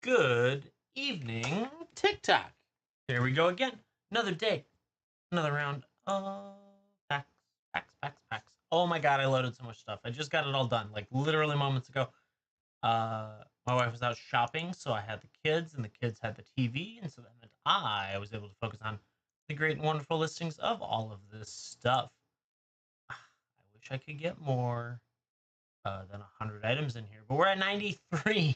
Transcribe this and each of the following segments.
Good evening, TikTok. Here we go again. Another day, another round of packs. Oh my god, I loaded so much stuff. I just got it all done, like literally moments ago. My wife was out shopping, so I had the kids, and the kids had the TV, and so that meant I was able to focus on the great and wonderful listings of all of this stuff. I wish I could get more than 100 items in here, but we're at 93.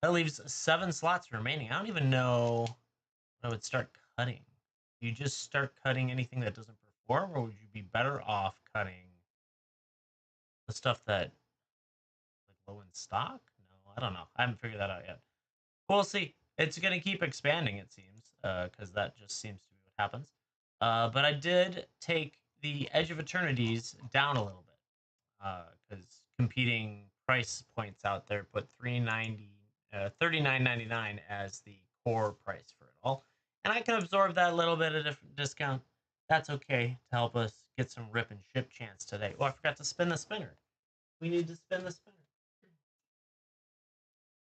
That leaves 7 slots remaining. I don't even know when I would start cutting. Do you just start cutting anything that doesn't perform, or would you be better off cutting the stuff that like low in stock? No, I don't know. I haven't figured that out yet. We'll see. It's gonna keep expanding, it seems, because that just seems to be what happens. But I did take the Edge of Eternities down a little bit because competing price points out there put 39.99 as the core price for it all, and I can absorb that little bit of different discount. That's okay to help us get some rip and ship chance today. Oh, I forgot to spin the spinner. We need to spin the spinner.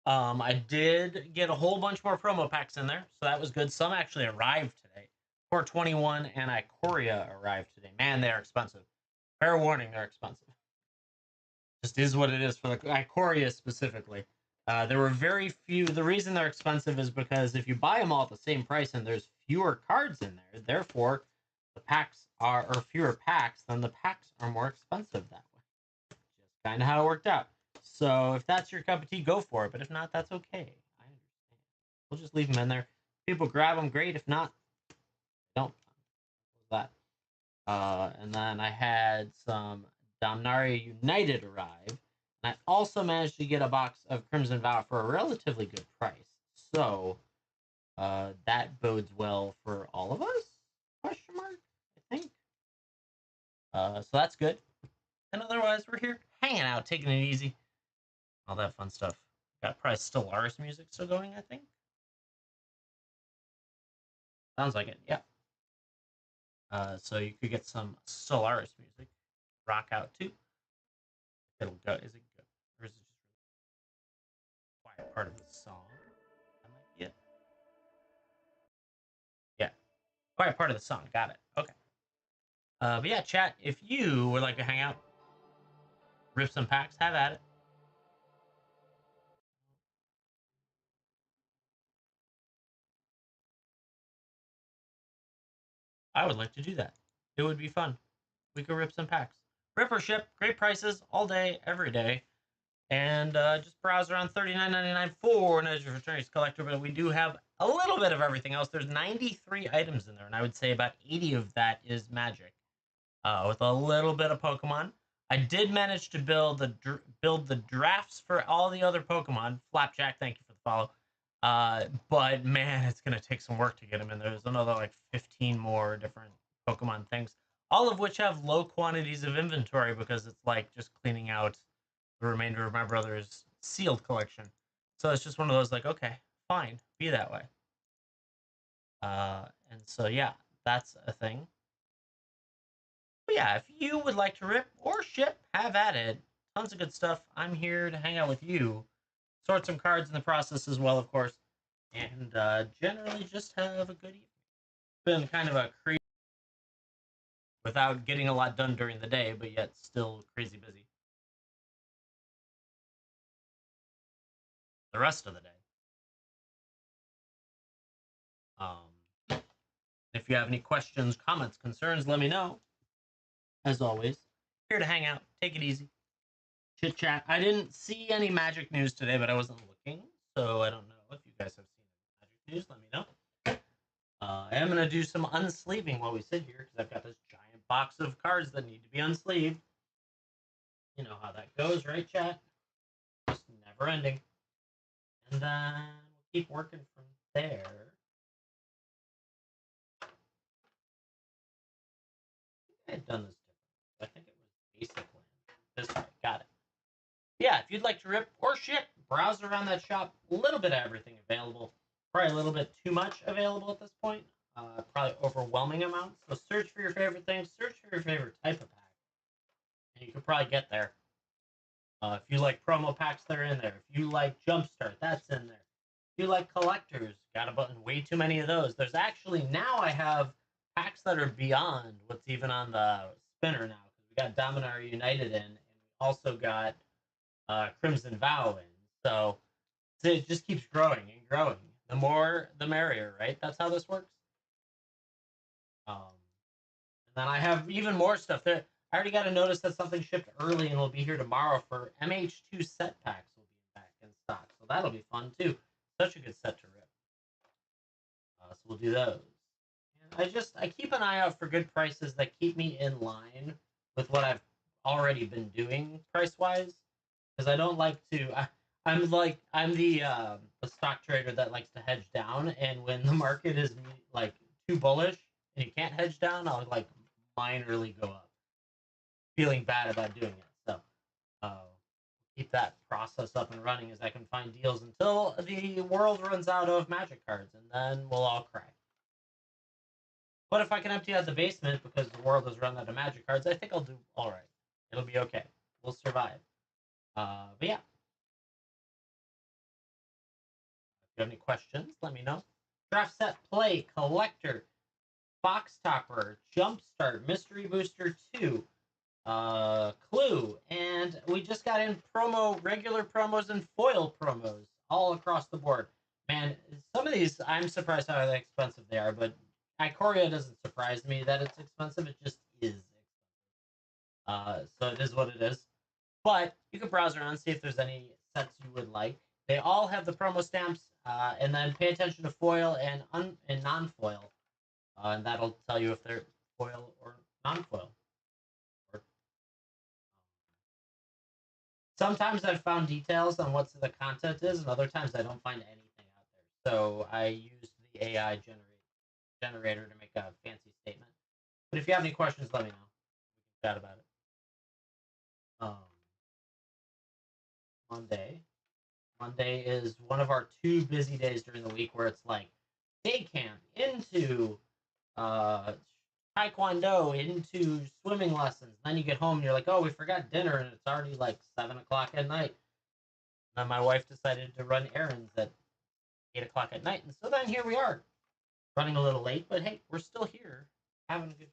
I did get a whole bunch more promo packs in there, so that was good. Some actually arrived today. Core 21 and Ikoria arrived today. Man, they're expensive. Fair warning, they're expensive. Just is what it is for the Ikoria specifically. There were very few. The reason they're expensive is because if you buy them all at the same price and there's fewer cards in there, therefore the packs are, or fewer packs, then the packs are more expensive that way. Just kind of how it worked out. So if that's your cup of tea, go for it. But if not, that's okay. I understand. We'll just leave them in there. People grab them, great. If not, don't. That. And then I had some Dominaria United arrive. And I also managed to get a box of Crimson Vow for a relatively good price. So that bodes well for all of us? Question mark, I think. So that's good. And otherwise, we're here hanging out, taking it easy. All that fun stuff. Got probably Stellaris music still going, I think. Sounds like it, yeah. So you could get some Stellaris music. Rock out too. It'll go. Is it good? Or is it just really quiet part of the song? That might be it. Yeah. Quiet part of the song. Got it. Okay. But yeah, chat, if you would like to hang out, rip some packs, have at it. I would like to do that. It would be fun. We could rip some packs. Rip or ship, great prices all day, every day. And just browse around $39.99 for an Edge of Eternities collector, but we do have a little bit of everything else. There's 93 items in there, and I would say about 80 of that is Magic, with a little bit of Pokemon. I did manage to build the drafts for all the other Pokemon. Flapjack, thank you for the follow. But man, it's gonna take some work to get them in there. There's another like 15 more different Pokemon things, all of which have low quantities of inventory because it's like just cleaning out the remainder of my brother's sealed collection. So it's just one of those like, okay, fine, be that way. And so yeah, that's a thing. But yeah, if you would like to rip or ship, have at it. Tons of good stuff. I'm here to hang out with you, sort some cards in the process as well, of course, and generally just have a good evening. Been kind of a crazy without getting a lot done during the day, but yet still crazy busy the rest of the day. If you have any questions, comments, concerns, let me know. As always, here to hang out, take it easy, chit chat. I didn't see any Magic news today, but I wasn't looking, so I don't know if you guys have seen Magic news. Let me know. I am gonna do some unsleeving while we sit here because I've got this giant box of cards that need to be unsleeved. You know how that goes, right, chat? Just never ending. And then we'll keep working from there. I had done this differently. I think it was basic land. This way, got it. Yeah, if you'd like to rip or ship, browse around that shop. A little bit of everything available. Probably a little bit too much available at this point. Probably overwhelming amounts. So search for your favorite things. Search for your favorite type of pack. And you could probably get there. If you like promo packs, they're in there. If you like Jumpstart, that's in there. you like collectors, got a button way too many of those. There's actually now I have packs that are beyond what's even on the spinner now. We got Dominar United in, and we also got Crimson Vow in. So it just keeps growing and growing. The more, the merrier, right? That's how this works. And then I have even more stuff there. I already got a notice that something shipped early and will be here tomorrow for MH2 set packs will be back in stock. So that'll be fun too. Such a good set to rip. So we'll do those. And I keep an eye out for good prices that keep me in line with what I've already been doing price wise. Because I don't like to. I'm the stock trader that likes to hedge down, and when the market is like too bullish and you can't hedge down, I'll like minorly go up, feeling bad about doing it. So keep that process up and running as I can find deals until the world runs out of magic cards, and then we'll all cry. But if I can empty out the basement because the world has run out of magic cards, I think I'll do all right. It'll be okay. We'll survive. But yeah. If you have any questions, let me know. Draft Set Play, Collector, Box Topper, Jumpstart, Mystery Booster 2, Clue, and we just got in regular promos and foil promos all across the board. Man, some of these, I'm surprised how expensive they are, but Ikoria doesn't surprise me that it's expensive. It just is. So it is what it is. But you can browse around and see if there's any sets you would like. They all have the promo stamps, and then pay attention to foil and non-foil, and that'll tell you if they're foil or non-foil. Sometimes I've found details on what the content is, and other times I don't find anything out there. So I use the AI generator to make a fancy statement. But if you have any questions, let me know. We can chat about it. Monday. Monday is one of our 2 busy days during the week where it's like day camp into taekwondo into swimming lessons. Then you get home and you're like, oh, we forgot dinner, and it's already like 7 o'clock at night. And then my wife decided to run errands at 8 o'clock at night, and so then here we are, running a little late, but hey, we're still here having a good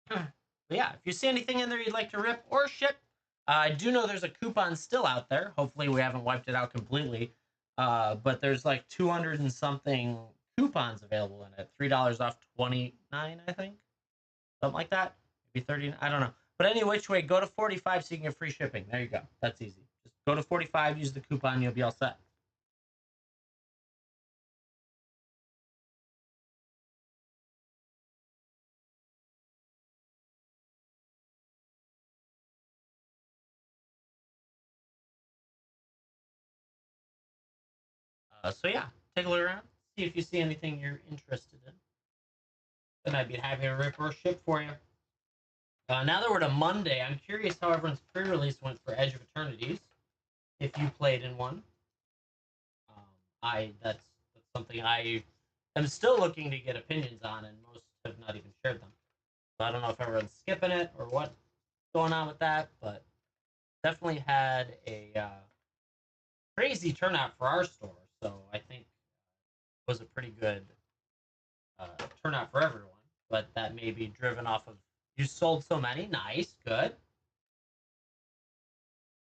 time. But yeah, if you see anything in there you'd like to rip or ship, I do know there's a coupon still out there. Hopefully we haven't wiped it out completely. But there's like 200 and something coupons available in it. $3 off 29, I think. Something like that. Maybe 30, I don't know. But any which way, go to 45 so you can get free shipping. There you go. That's easy. Just go to 45, use the coupon, you'll be all set. So yeah, take a look around. See if you see anything you're interested in. And I'd be happy to rip or ship for you. Now that we're to Monday, I'm curious how everyone's pre-release went for Edge of Eternities. If you played in one, that's something I am still looking to get opinions on, and most have not even shared them. So I don't know if everyone's skipping it or what's going on with that, but definitely had a crazy turnout for our store. So I think it was a pretty good turnout for everyone. But that may be driven off of you sold so many. Nice, good.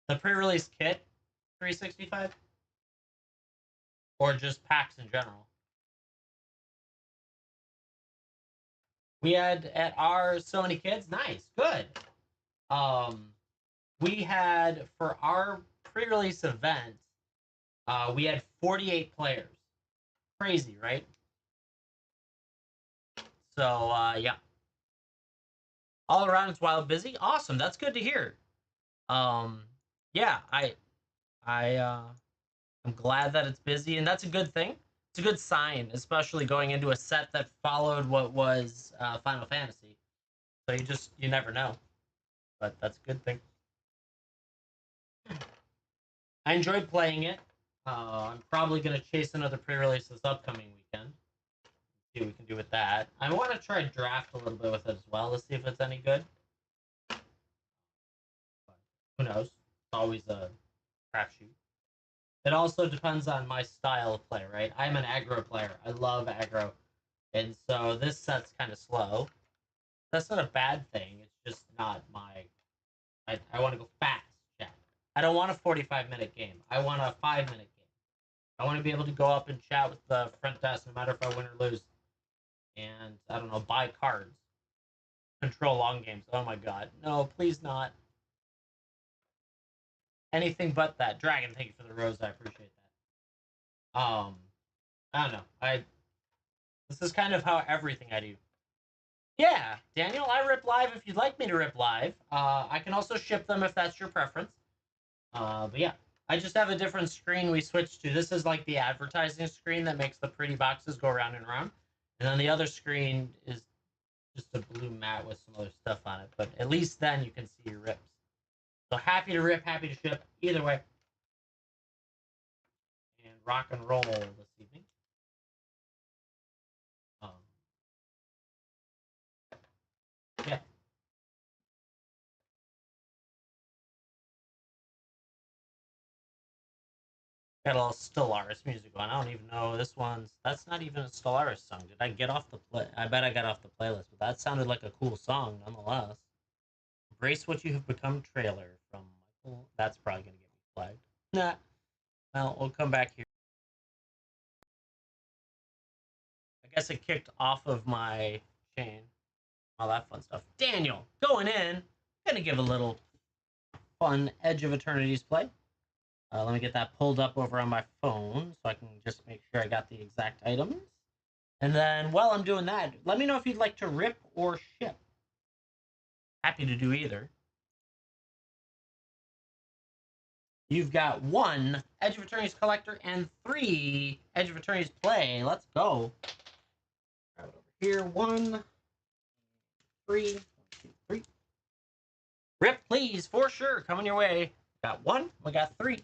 The pre-release kit, 365, or just packs in general. We had at our so many kids. Nice, good. We had for our pre-release event, we had 48 players. Crazy, right? So yeah, all around it's wild busy. Awesome, that's good to hear. Yeah, I'm glad that it's busy, and that's a good thing. It's a good sign, especially going into a set that followed what was Final Fantasy. So you never know, but that's a good thing. I enjoyed playing it. I'm probably gonna chase another pre-release this upcoming weekend. See what we can do with that. I want to try draft a little bit with it as well to see if it's any good. But who knows? It's always a crapshoot. It also depends on my style of play, right? I'm an aggro player. I love aggro. And so this set's kind of slow. That's not a bad thing. It's just not my. I want to go fast, chat. I don't want a 45-minute game. I want a 5-minute game. I want to be able to go up and chat with the front desk no matter if I win or lose. And, I don't know, buy cards. Control long games. Oh my god. No, please not. Anything but that. Dragon, thank you for the rose. I appreciate that. I don't know. This is kind of how everything I do. Yeah, Daniel, I rip live if you'd like me to rip live. I can also ship them if that's your preference. But yeah, I just have a different screen we switched to. This is like the advertising screen that makes the pretty boxes go around and around. And then the other screen is just a blue mat with some other stuff on it. But at least then you can see your rips. So happy to rip, happy to ship. Either way. And rock and roll this evening. Um, yeah. Got a little Stellaris music on. I don't even know this one's. That's not even a Stellaris song. Did I get off the play? I bet I got off the playlist, but that sounded like a cool song nonetheless. Embrace What You Have Become trailer from Michael. That's probably gonna get me flagged. Nah. Well, we'll come back here. I guess it kicked off of my chain. All that fun stuff. Daniel, going in. Gonna give a little fun Edge of Eternity's play. Let me get that pulled up over on my phone so I can just make sure I got the exact items. And then while I'm doing that, let me know if you'd like to rip or ship. Happy to do either. You've got 1 Edge of Eternity's collector and 3 Edge of Eternity's play. Let's go. Right over here. 1, 3, 1, 2, 3. Rip, please, for sure. Coming your way. Got 1. We got 3.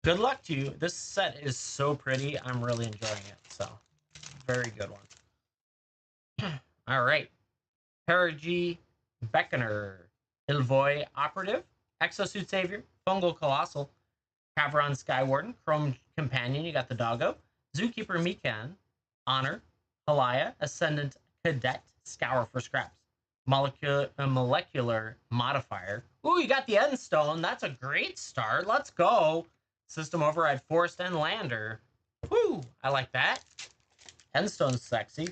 Good luck to you. This set is so pretty. I'm really enjoying it. So, very good one. All right. Perigi Beckoner, Ilvoy Operative, Exosuit Savior, Fungal Colossal, Cavron Skywarden, Chrome Companion, you got the doggo, Zookeeper Mikan, Honor, Halaya, Ascendant Cadet, Scour for Scraps, Molecular Modifier. Ooh, you got the Endstone. That's a great start. Let's go. System Override, Forest and Lander. Woo, I like that. Endstone's sexy.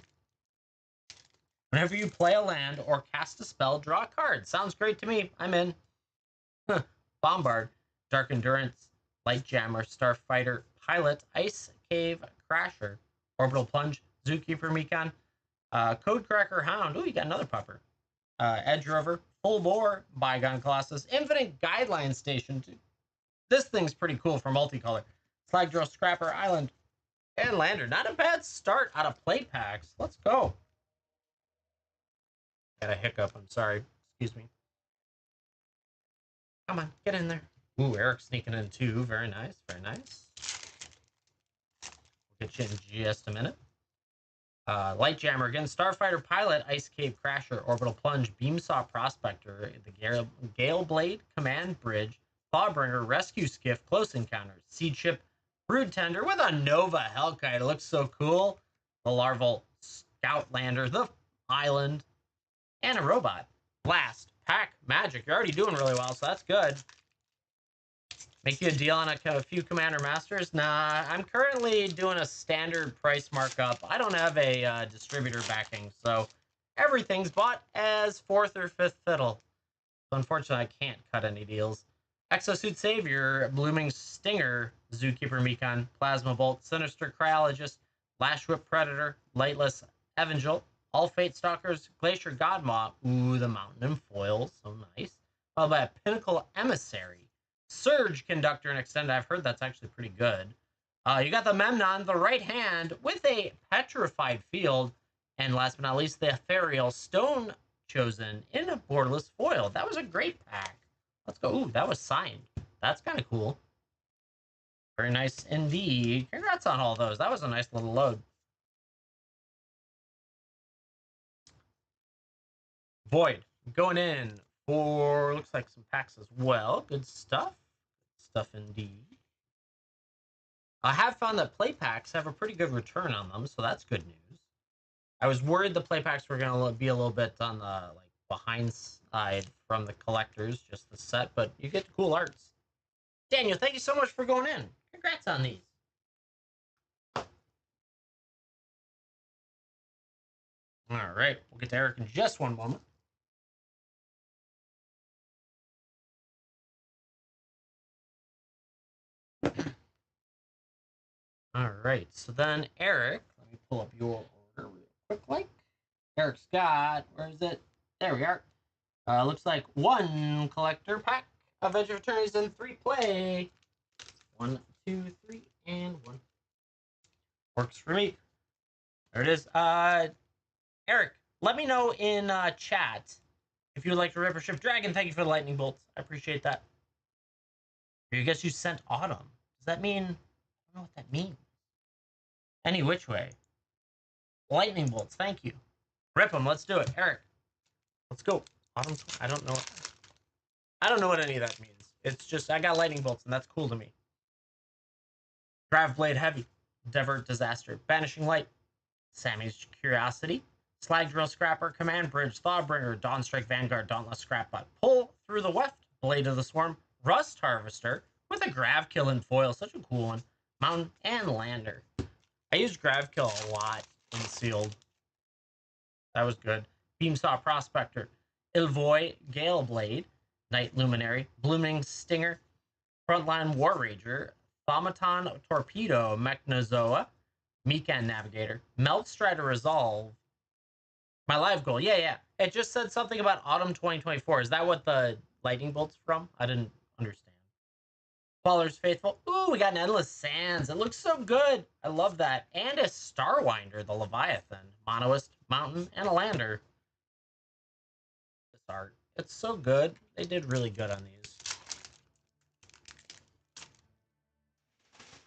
Whenever you play a land or cast a spell, draw a card. Sounds great to me. I'm in. Bombard, Dark Endurance, Light Jammer, Starfighter, Pilot, Ice Cave Crasher, Orbital Plunge, Zookeeper Mikan, Codecracker Hound. Ooh, you got another pupper. Edge Rover, Full Bore, Bygone Colossus, Infinite Guideline Station. This thing's pretty cool for multicolor. Slagdrill, Scrapper, Island, and Lander. Not a bad start out of play packs. Let's go. Got a hiccup. I'm sorry. Excuse me. Come on, get in there. Ooh, Eric sneaking in too. Very nice. Very nice. We'll get you in just a minute. Light Jammer again. Starfighter Pilot, Ice Cave Crasher, Orbital Plunge, Beamsaw Prospector, the Gale Blade, Command Bridge, Clawbringer, Rescue Skiff, Close Encounters, Seed Ship, Brood Tender with a Nova Hellkite. It looks so cool. The Larval Scout Lander, the Island, and a robot. Blast, Pack, Magic. You're already doing really well, so that's good. Make you a deal on a few Commander Masters? Nah, I'm currently doing a standard price markup. I don't have a distributor backing, so everything's bought as 4th or 5th fiddle. So unfortunately, I can't cut any deals. Exosuit Savior, Blooming Stinger, Zookeeper Mikan, Plasma Bolt, Sinister Cryologist, Lash Whip Predator, Lightless Evangel, All Fate Stalkers, Glacier Godmaw. Ooh, the Mountain and Foil, so nice. Followed by a Pinnacle Emissary, Surge Conductor and Extended. I've heard that's actually pretty good. You got the Memnon, the right hand, with a Petrified Field. And last but not least, the Ethereal Stone Chosen in a borderless foil. That was a great pack. Let's go. Ooh, that was signed. That's kind of cool. Very nice indeed. Congrats on all those. That was a nice little load. Void going in for, looks like some packs as well. Good stuff. Good stuff indeed. I have found that play packs have a pretty good return on them, so that's good news. I was worried the play packs were going to be a little bit on the like behind side from the collectors, just the set, but you get the cool arts. Daniel, thank you so much for going in. Congrats on these. All right, we'll get to Eric in just one moment. All right, so then Eric, let me pull up your order real quick. Like Eric's got, where is it? There we are. Looks like one collector pack of Edge of Eternities in 3 play. 1, 2, 3, and 1. Works for me. There it is. Eric, let me know in chat if you would like to rip or shift Dragon. Thank you for the lightning bolts. I appreciate that. I guess you sent Autumn. Does that mean? I don't know what that means. Any which way. Lightning bolts. Thank you. Rip them. Let's do it. Eric, let's go. Autumn. I don't know. I don't know what any of that means. It's just I got lightning bolts, and that's cool to me. Grav Blade Heavy, Divert Disaster, Banishing Light, Sammy's Curiosity, Slag Drill Scrapper, Command Bridge, Thawbringer, Dawnstrike Vanguard, Dauntless Scrapbot, Pull Through the Weft, Blade of the Swarm, Rust Harvester, with a Grav Kill in foil, such a cool one, Mountain, and Lander. I used Grav Kill a lot in Sealed. That was good. Beamsaw Prospector, Ilvoy Gale Blade, Night Luminary, Blooming Stinger, Frontline War Rager, Thaumaton Torpedo, Mechnozoa, Mikan Navigator, Melt Strider Resolve. My live goal, yeah. It just said something about autumn 2024. Is that what the lightning bolt's from? I didn't understand. Faller's Faithful. Ooh, we got an Endless Sands. It looks so good. I love that. And a Starwinder, the Leviathan, Monoist, Mountain, and a Lander. This art. It's so good. They did really good on these.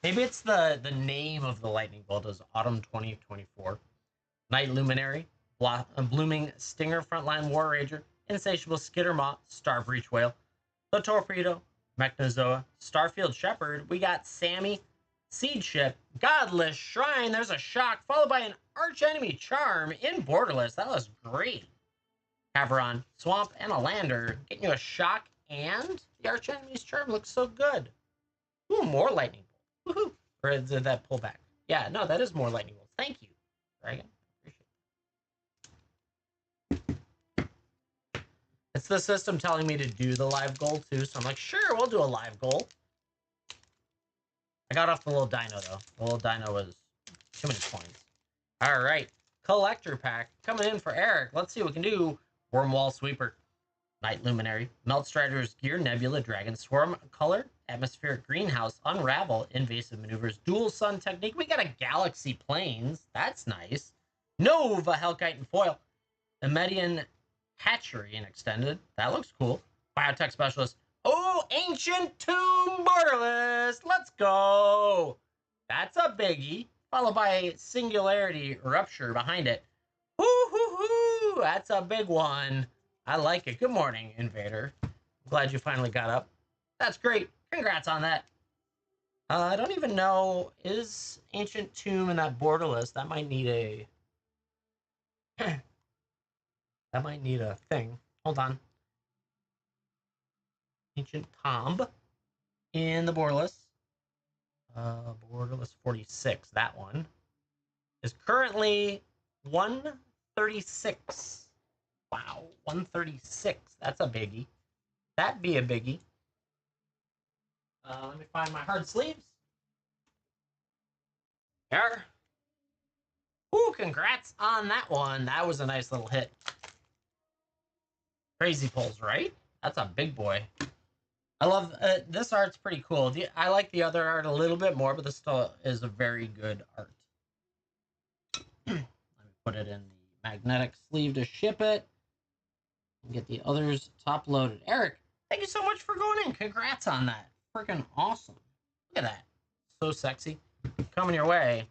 Maybe it's the name of the lightning bolt is Autumn 2024. Night Luminary, Blooming Stinger, Frontline War Rager, Insatiable Skittermaw, Star Breach Whale, the Torpedo, Mechnozoa, Starfield Shepherd. We got Sammy, Seed Ship, Godless Shrine. There's a Shock, followed by an Archenemy Charm in Borderless. That was great. Haveron, Swamp, and a Lander. Getting you a Shock and the Archenemy's Charm looks so good. Ooh, more lightning. Woohoo! Or did that pull back? Yeah, no, that is more lightning bolts. Thank you, Dragon. Appreciate it. It's the system telling me to do the live goal too, so I'm like, sure, we'll do a live goal. I got off the little dino though. The little dino was too many points. All right, collector pack coming in for Eric. Let's see what we can do. Wormwall Sweeper, Night Luminary, Melt Strider's Gear, Nebula, Dragon, Swarm Color, Atmospheric Greenhouse, Unravel, Invasive Maneuvers, Dual Sun Technique. We got a Galaxy Plains. That's nice. Nova, Hellkite, and Foil. Emetian Hatchery and Extended. That looks cool. Biotech Specialist. Oh, Ancient Tomb Borderless. Let's go. That's a biggie. Followed by Singularity Rupture behind it. Woo-hoo-hoo. That's a big one. I like it. Good morning, Invader. I'm glad you finally got up. That's great. Congrats on that. I don't even know. Is Ancient Tomb in that Borderless? That might need a... that might need a thing. Hold on. Ancient Tomb in the Borderless. Borderless 46. That one is currently 136. Wow, 136. That's a biggie. That'd be a biggie. Let me find my hard sleeves. There. Ooh, congrats on that one. That was a nice little hit. Crazy pulls, right? That's a big boy. I love this art's pretty cool. I like the other art a little bit more, but this still is a very good art. Let me put it in the magnetic sleeve to ship it. And get the others top loaded. Eric, thank you so much for going in. Congrats on that. Freaking awesome. Look at that. So sexy. Coming your way.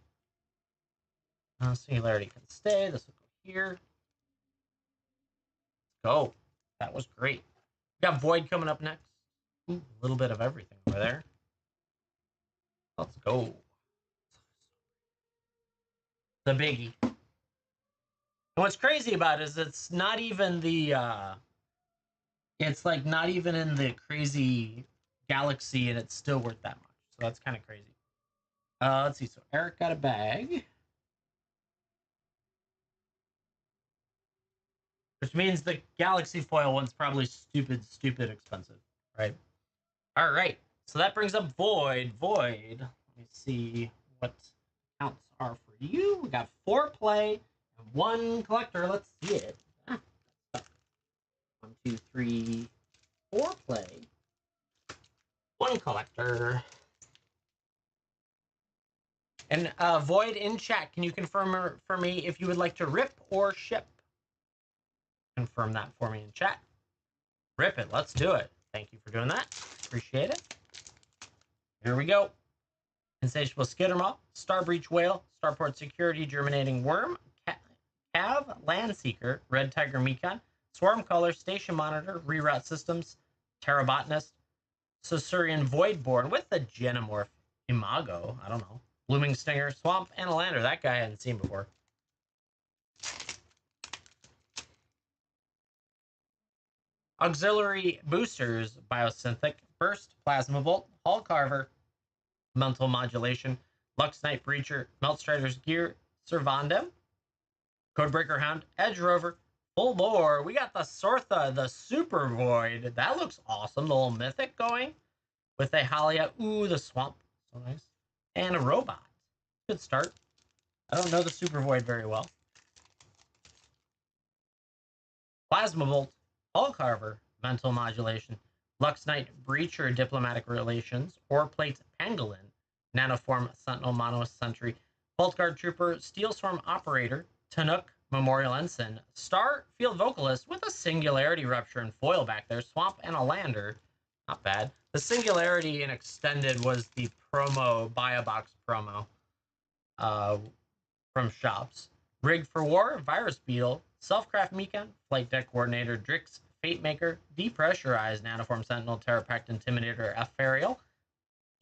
Singularity can stay. This will go here. Let's go. That was great. We got Void coming up next. Ooh, a little bit of everything over there. Let's go. the biggie. And what's crazy about it is it's not even the it's like not even in the crazy galaxy, and it's still worth that much. So that's kind of crazy. Let's see. So Eric got a bag, which means the galaxy foil one's probably stupid expensive, right? All right. So that brings up Void. Void. Let me see what counts are for you. We got 4 play and 1 collector. Let's see it. 1, 2, 3, 4 play, 1 collector. And Void in chat, can you confirm for me if you would like to rip or ship? Confirm that for me in chat. Rip it. Let's do it. Thank you for doing that. Appreciate it. Here we go. Insatiable Skittermaw, Starbreach Whale, Starport Security Germinating Worm, Cav Landseeker, Red Tiger Mekon, Swarm Color, Station Monitor, Reroute Systems, Terrabotanist, Sausurian Voidborn with the Genomorph Imago, I don't know, Blooming Stinger, Swamp, and a Lander. That guy I hadn't seen before. Auxiliary Boosters, Biosynthetic, Burst, Plasma Bolt, Hull Carver, Mental Modulation, Lux Knight Breacher, Meltstrider's Gear, Servandem, Codebreaker Hound, Edge Rover, Full Lore. We got the Sortha, the Super Void. That looks awesome. The little mythic going with a Halia. Ooh, the Swamp. So nice. And a Robot. Good start. I don't know the Super Void very well. Plasma Bolt, Hull Carver, Mental Modulation, Lux Knight Breacher, Diplomatic Relations, Ore Plate Pangolin, Nanoform Sentinel Mono Sentry, Bolt Guard Trooper, Steel Storm Operator, Tanuk Memorial Ensign, Star Field Vocalist with a Singularity Rupture and foil back there, Swamp and a Lander. Not bad. The Singularity in Extended was the promo, buy a box promo from shops. Rig for War, Virus Beetle, Selfcraft Mekon, Flight Deck Coordinator, Drix, Fate Maker, Depressurized Nanoform Sentinel, Terrapact Intimidator, Epharial,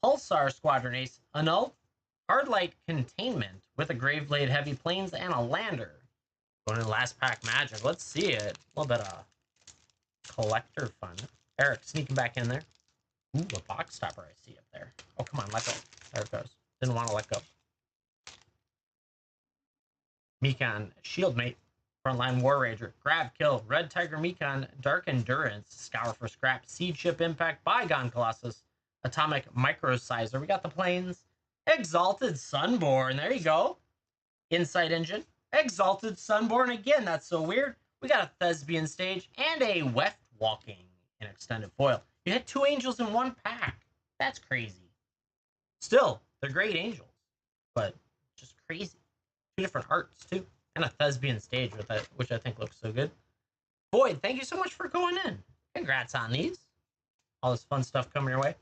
Pulsar Squadron Ace, Annul, Hardlight Containment with a Graveblade Heavy Planes and a Lander. Going in last pack magic. Let's see it. A little bit of collector fun. Eric sneaking back in there. Ooh, a box topper I see up there. Oh, come on, let go. There it goes. Didn't want to let go. Mekon, Shieldmate, Frontline War Rager, Grab Kill, Red Tiger Mekon, Dark Endurance, Scour for Scrap, Seed Ship Impact, Bygone Colossus, Atomic Microsizer. We got the planes. Exalted Sunborn. There you go. Insight Engine. Exalted Sunborn again. That's so weird. We got a Thespian Stage and a Weft Walking in extended foil. You had 2 angels in 1 pack. That's crazy. Still, they're great angels, but just crazy. 2 different arts too, and a Thespian Stage with it, which I think looks so good. Void, thank you so much for going in. Congrats on these. All this fun stuff coming your way.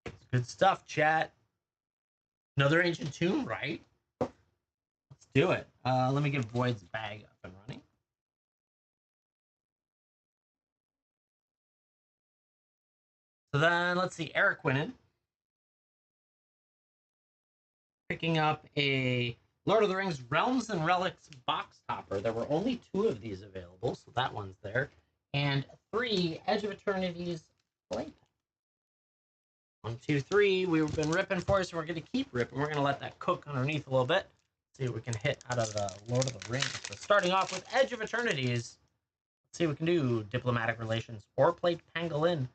It's good stuff, chat. Another Ancient Tomb, right? Let's do it. Let me get Void's bag up and running. So then, let's see. Eric went in. Picking up a Lord of the Rings Realms and Relics box topper. There were only 2 of these available, so that one's there. And 3 Edge of Eternity's play. 1, 2, 3. We've been ripping for us, and we're going to keep ripping. We're going to let that cook underneath a little bit. See what we can hit out of the Lord of the Rings. So starting off with Edge of Eternities. Let's see what we can do. Diplomatic Relations. Ore Plate Pangolin.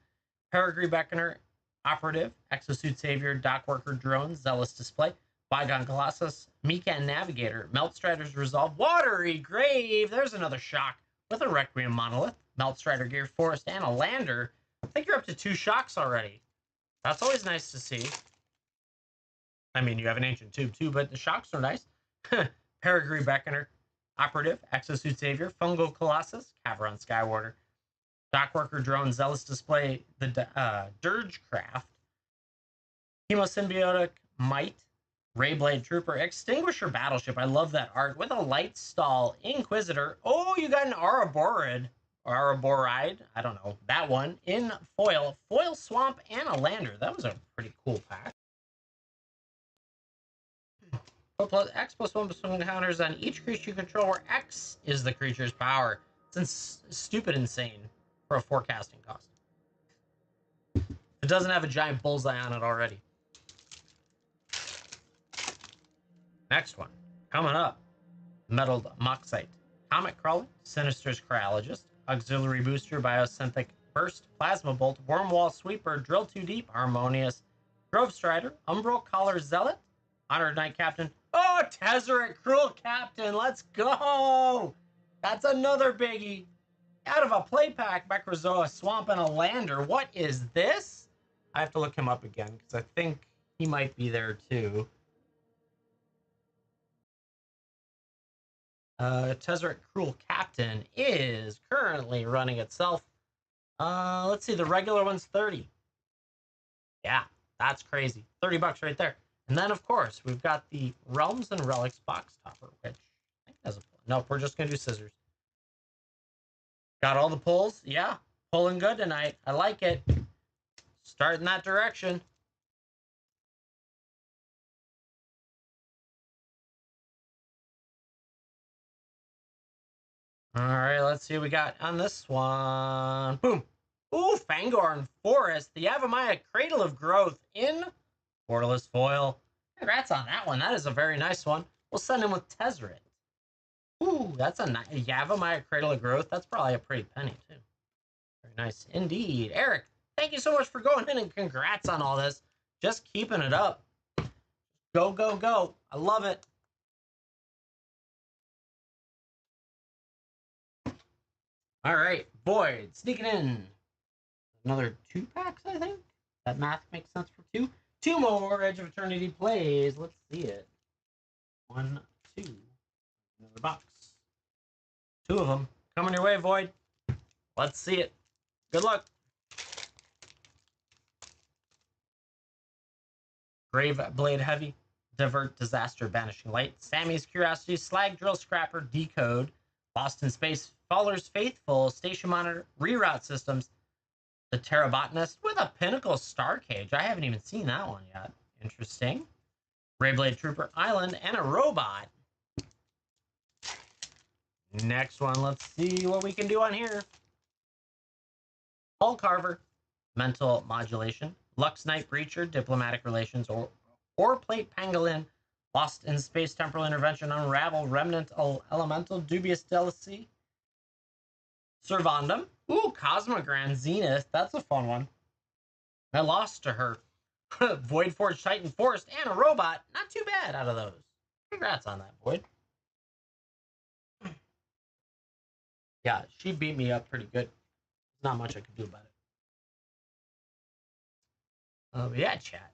Peregrine Beckoner. Operative. Exosuit Savior. Dock Worker Drone. Zealous Display. Bygone Colossus. Mekon Navigator. Meltstrider's Resolve. Watery Grave. There's another shock with a Requiem Monolith. Meltstrider Gear Forest and a Lander. I think you're up to 2 shocks already. That's always nice to see. I mean, you have an Ancient Tube too, but the shocks are nice. Peregrine Beckoner, Operative, Exosuit Savior, Fungal Colossus, Caveron Skywarder, Dockworker Drone, Zealous Display, the Dirge Craft, Hemosymbiotic Might, Rayblade Trooper, Extinguisher Battleship. I love that art with a Light Stall Inquisitor. Oh, you got an Ouroborid. Araboride. I don't know. That one in foil. Foil Swamp and a Lander. That was a pretty cool pack. Plus X plus 1 plus 1 counters on each creature you control where X is the creature's power. It's stupid insane for a forecasting cost. It doesn't have a giant bullseye on it already. Next one. Coming up. Metalled Moxite. Comet Crawler. Sinister's Cryologist. Auxiliary Booster. Biosynthetic Burst. Plasma Bolt. Wormwall Sweeper. Drill Too Deep. Harmonious. Grove Strider. Umbral Collar Zealot. Honored Knight Captain. Oh, Tezzeret Cruel Captain. Let's go. That's another biggie. Out of a play pack, Mechrozoa, Swamp, and a Lander. What is this? I have to look him up again because I think he might be there too. Tezzeret Cruel Captain is currently running itself. Let's see. The regular one's 30. Yeah, that's crazy. 30 bucks right there. And then, of course, we've got the Realms and Relics box topper, which I think has a... Nope, we're just going to do scissors. Got all the pulls? Yeah, pulling good tonight. I like it. Start in that direction. All right, let's see what we got on this one. Boom. Ooh, Fangorn Forest. The Yavimaya Cradle of Growth in borderless foil. Congrats on that one. That is a very nice one. We'll send him with Tezzeret. Ooh, that's a nice Yavimaya Cradle of Growth. That's probably a pretty penny, too. Very nice indeed. Eric, thank you so much for going in and congrats on all this. Just keeping it up. Go, go, go. I love it. All right, Boyd, sneaking in. Another 2 packs, I think. That math makes sense for 2. 2 more Edge of Eternity plays. Let's see it. 1, 2. Another box. 2 of them. Coming your way, Void. Let's see it. Good luck. Grave Blade Heavy. Divert Disaster Banishing Light. Sammy's Curiosity. Slag Drill Scrapper. Decode. Lost in Space. Faller's Faithful. Station Monitor. Reroute Systems. The Terrabotanist with a Pinnacle Star Cage. I haven't even seen that one yet. Interesting. Rayblade Trooper Island and a robot. Next one. Let's see what we can do on here. Hull Carver. Mental Modulation. Lux Knight Breacher. Diplomatic Relations. Or Plate Pangolin. Lost in Space Temporal Intervention. Unravel. Remnant Elemental. Dubious Delicacy. Servandum. Ooh, Cosmogran Zenith. That's a fun one. I lost to her. Void Forge Titan Forest and a robot. Not too bad out of those. Congrats on that, Void. Yeah, she beat me up pretty good. Not much I could do about it. Yeah, chat.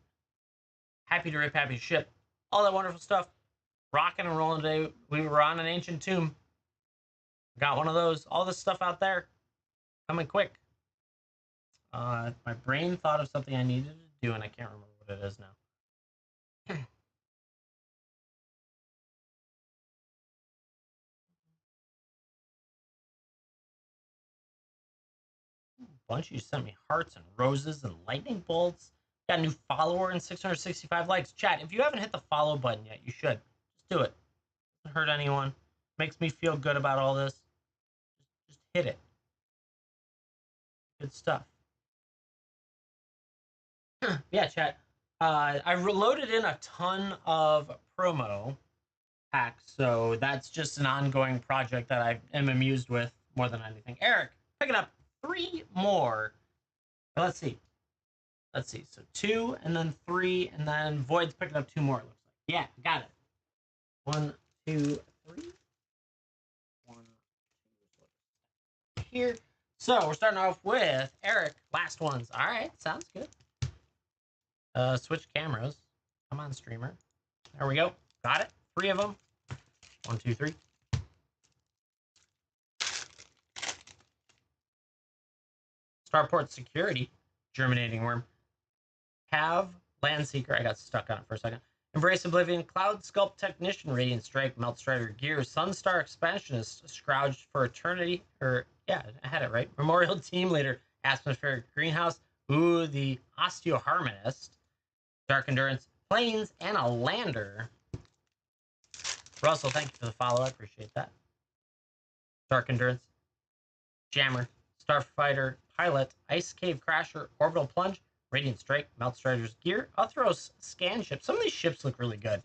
Happy to rip, happy to ship. All that wonderful stuff. Rocking and rolling today. We were on an ancient tomb. Got one of those. All this stuff out there. Coming quick. My brain thought of something I needed to do, and I can't remember what it is now. Bunch of you sent me hearts and roses and lightning bolts. Got a new follower and 665 likes. Chat, if you haven't hit the follow button yet, you should. Just do it. Doesn't hurt anyone. Makes me feel good about all this. Just hit it. Good stuff. Yeah, chat. I loaded in a ton of promo packs, so that's just an ongoing project that I am amused with more than anything. Eric, picking up 3 more. Let's see. So 2, and then 3, and then Void's picking up 2 more. It looks like. Yeah, got it. 1, 2, 3. 1, 2. Here. So we're starting off with Eric. Last ones. All right, sounds good. Switch cameras. Come on, streamer. There we go. Got it. 3 of them. 1, 2, 3. Starport Security. Germinating Worm. Have Landseeker. I got stuck on it for a second. Embrace Oblivion. Cloud Sculpt Technician. Radiant Strike. Melt Strider Gear. Sunstar Expansionist. Scrounged for Eternity. Or Yeah, I had it right. Memorial Team Leader, Atmospheric Greenhouse. Ooh, the Osteoharmonist, Dark Endurance, Plains, and a Lander. Russell, thank you for the follow. I appreciate that. Dark Endurance, Jammer, Starfighter, Pilot, Ice Cave Crasher, Orbital Plunge, Radiant Strike, Melt Strider's Gear, Uthros Scan Ship. Some of these ships look really good.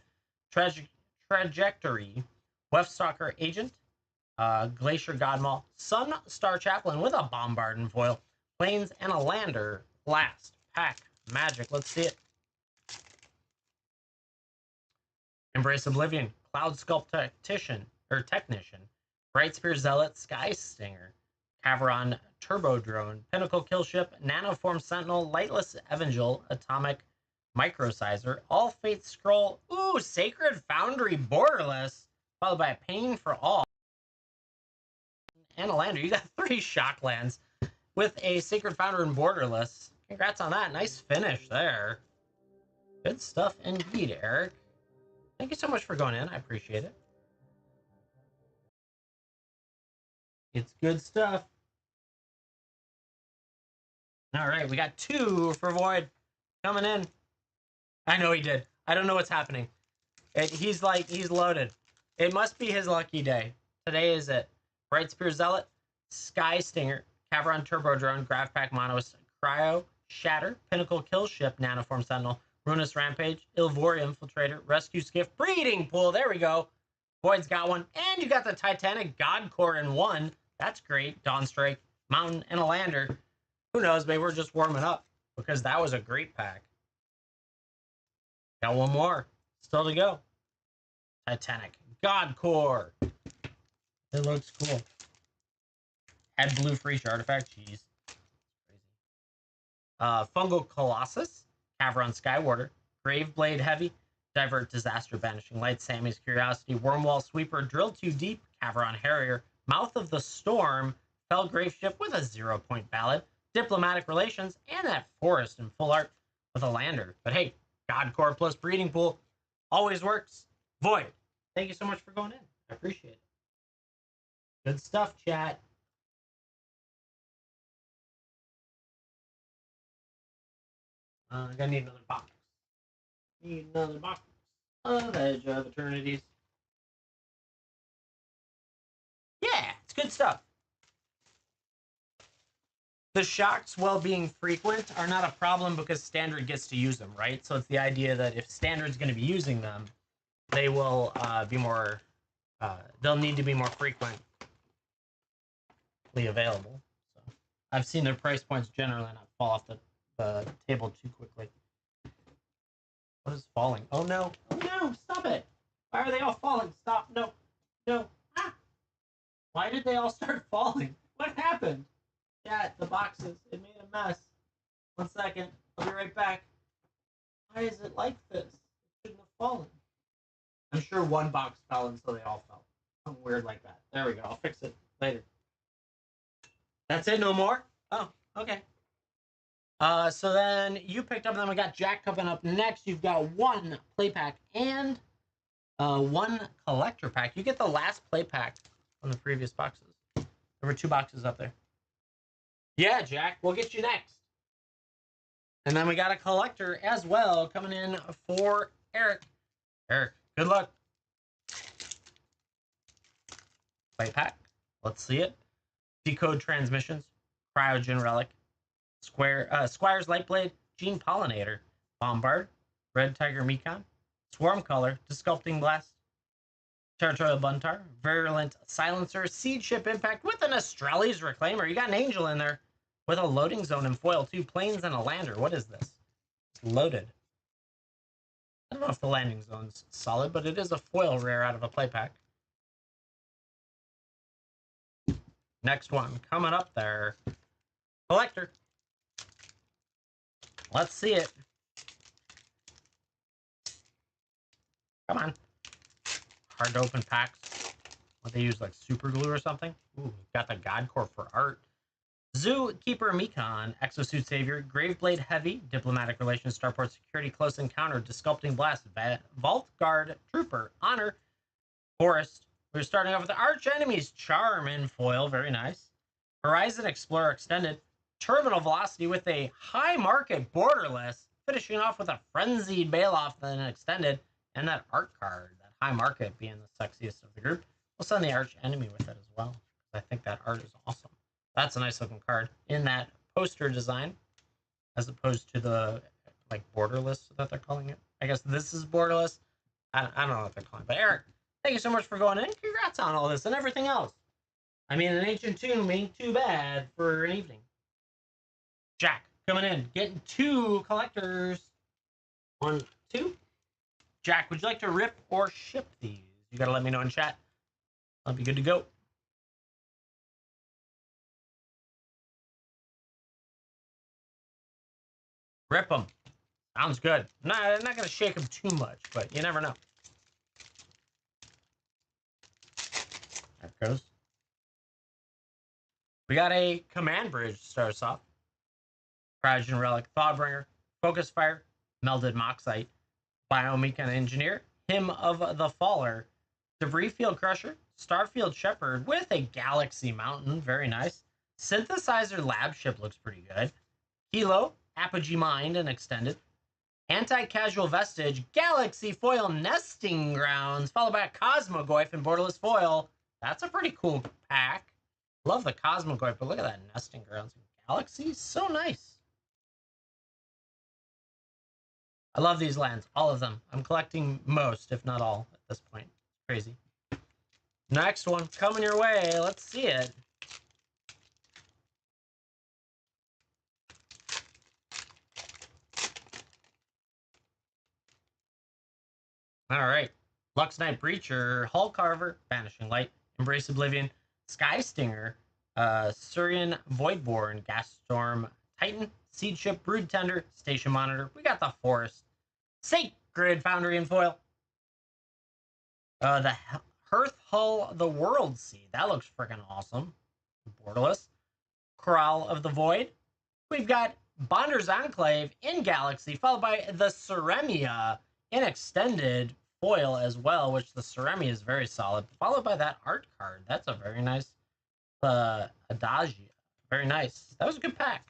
Trajectory, Weftstalker Agent, Glacier Godmaw, Sun Star Chaplain with a Bombard and foil, Plains, and a Lander. Last pack magic. Let's see it. Embrace Oblivion, Cloud Sculpt Technician, Bright Spear Zealot, Sky Stinger, Caveron Turbo Drone, Pinnacle Killship, Nanoform Sentinel, Lightless Evangel, Atomic Microsizer, All Faith Scroll, ooh, Sacred Foundry Borderless, followed by a Pain for All, and a Lander. You got 3 Shocklands with a Sacred Foundry and Borderless. Congrats on that. Nice finish there. Good stuff indeed, Eric. Thank you so much for going in. I appreciate it. It's good stuff. All right, we got 2 for Void coming in. I know he did. I don't know what's happening. He's loaded. It must be his lucky day. Today is it. Bright Spear Zealot, Sky Stinger, Caveron Turbo Drone, Grav Pack Monos, Cryo, Shatter, Pinnacle Kill Ship, Nanoform Sentinel, Ruinous Rampage, Ilvori Infiltrator, Rescue Skiff, Breeding Pool. There we go. Void's got one. And you got the Titanic God Core in 1. That's great. Dawn Strike, Mountain, and a Lander. Who knows? Maybe we're just warming up because that was a great pack. Got one more. Still to go. Titanic God Core. It looks cool. Add blue for each artifact. Jeez. Crazy. Fungal Colossus, Caveron Skywarder, Graveblade Heavy, Divert Disaster Banishing Light, Sammy's Curiosity, Wormwall Sweeper, Drill Too Deep, Caveron Harrier, Mouth of the Storm, Felgrave Ship with a 0-point ballad, Diplomatic Relations, and that Forest in full art with a Lander. But hey, God Core plus Breeding Pool always works. Void, thank you so much for going in. I appreciate it. Good stuff, chat. I'm gonna need another box. Need another box of Edge of Eternities. Yeah, it's good stuff. The shocks, while being frequent, are not a problem because Standard gets to use them, right? So it's the idea that if Standard's going to be using them, they will be more, they'll need to be more frequently available. So I've seen their price points generally not fall off the table too quickly. What is falling? Oh no! Oh no! Stop it! Why are they all falling? Stop! No! No! Ah! Why did they all start falling? What happened? Chat, the boxes. It made a mess. 1 second. I'll be right back. Why is it like this? It shouldn't have fallen. I'm sure one box fell and so they all fell. Something weird like that. There we go. I'll fix it later. That's it? No more? Oh, okay. So then you picked up, and then we got Jack coming up next. You've got 1 play pack and 1 collector pack. You get the last play pack from the previous boxes. There were 2 boxes up there. Yeah, Jack, we'll get you next. And then we got a collector as well coming in for Eric. Eric, good luck. Play pack. Let's see it. Decode Transmissions, Cryogen Relic, Squire's Lightblade, Gene Pollinator, Bombard, Red Tiger Mekon, Swarm Color, Disculpting Blast, Territorial Buntar, Virulent Silencer, Seed Ship Impact with an Astrali's Reclaimer. You got an Angel in there with a Loading Zone and foil, 2 Plains and a Lander. What is this? It's loaded. I don't know if the landing zone's solid, but it is a foil rare out of a play pack. Next one coming up there. Collector. Let's see it. Come on. Hard to open packs. What they use, like super glue or something? Ooh, got the God Core for art. Zookeeper Mekon, Exosuit Savior, Graveblade Heavy, Diplomatic Relations, Starport Security, Close Encounter, Disculpting Blast, Vault Guard, Trooper, Honor, Forest. We're starting off with the Arch Enemies, Charm in foil, very nice. Horizon Explorer Extended, Terminal Velocity with a high market borderless, finishing off with a Frenzied Bailoff, then an Extended, and that art card, that high market being the sexiest of the group. We'll send the Arch Enemy with it as well. I think that art is awesome. That's a nice looking card in that poster design, as opposed to the like borderless that they're calling it. I guess this is borderless. I don't know what they're calling it. But Eric, thank you so much for going in. Congrats on all this and everything else. I mean, an Ancient Tomb ain't too bad for an evening. Jack, coming in, getting 2 collectors. 1, 2. Jack, would you like to rip or ship these? You gotta let me know in chat. I'll be good to go. Rip them. Sounds good. I'm not gonna shake them too much, but you never know. There it goes. We got a command bridge to start us off. Cryogen Relic, Thawbringer, Focus Fire, Melded Moxite, Biomechan Engineer, Hymn of the Faller, Debris Field Crusher, Starfield Shepherd with a Galaxy Mountain, very nice. Synthesizer Lab Ship looks pretty good. Hilo, Apogee Mind and Extended. Anti-Casual Vestige, Galaxy Foil Nesting Grounds, followed by a Cosmogoyf and Borderless Foil. That's a pretty cool pack. Love the Cosmogoyf, but look at that Nesting Grounds and Galaxy. So nice. I love these lands, all of them. I'm collecting most, if not all, at this point. Crazy. Next one coming your way. Let's see it. All right. Lux Knight Breacher, Hull Carver, Vanishing Light, Embrace Oblivion, Sky Stinger, Surian Voidborn, Gas Storm, Titan, Seed Ship, Brood Tender, Station Monitor. We got the Forest, Sacred Foundry and Foil. The Hearth Hull, the World Seed. That looks freaking awesome. Borderless. Corral of the Void. We've got Bonder's Enclave in Galaxy, followed by the Ceremia in Extended foil as well, which the Ceremia is very solid, followed by that art card. That's a very nice Adagia. Very nice. That was a good pack.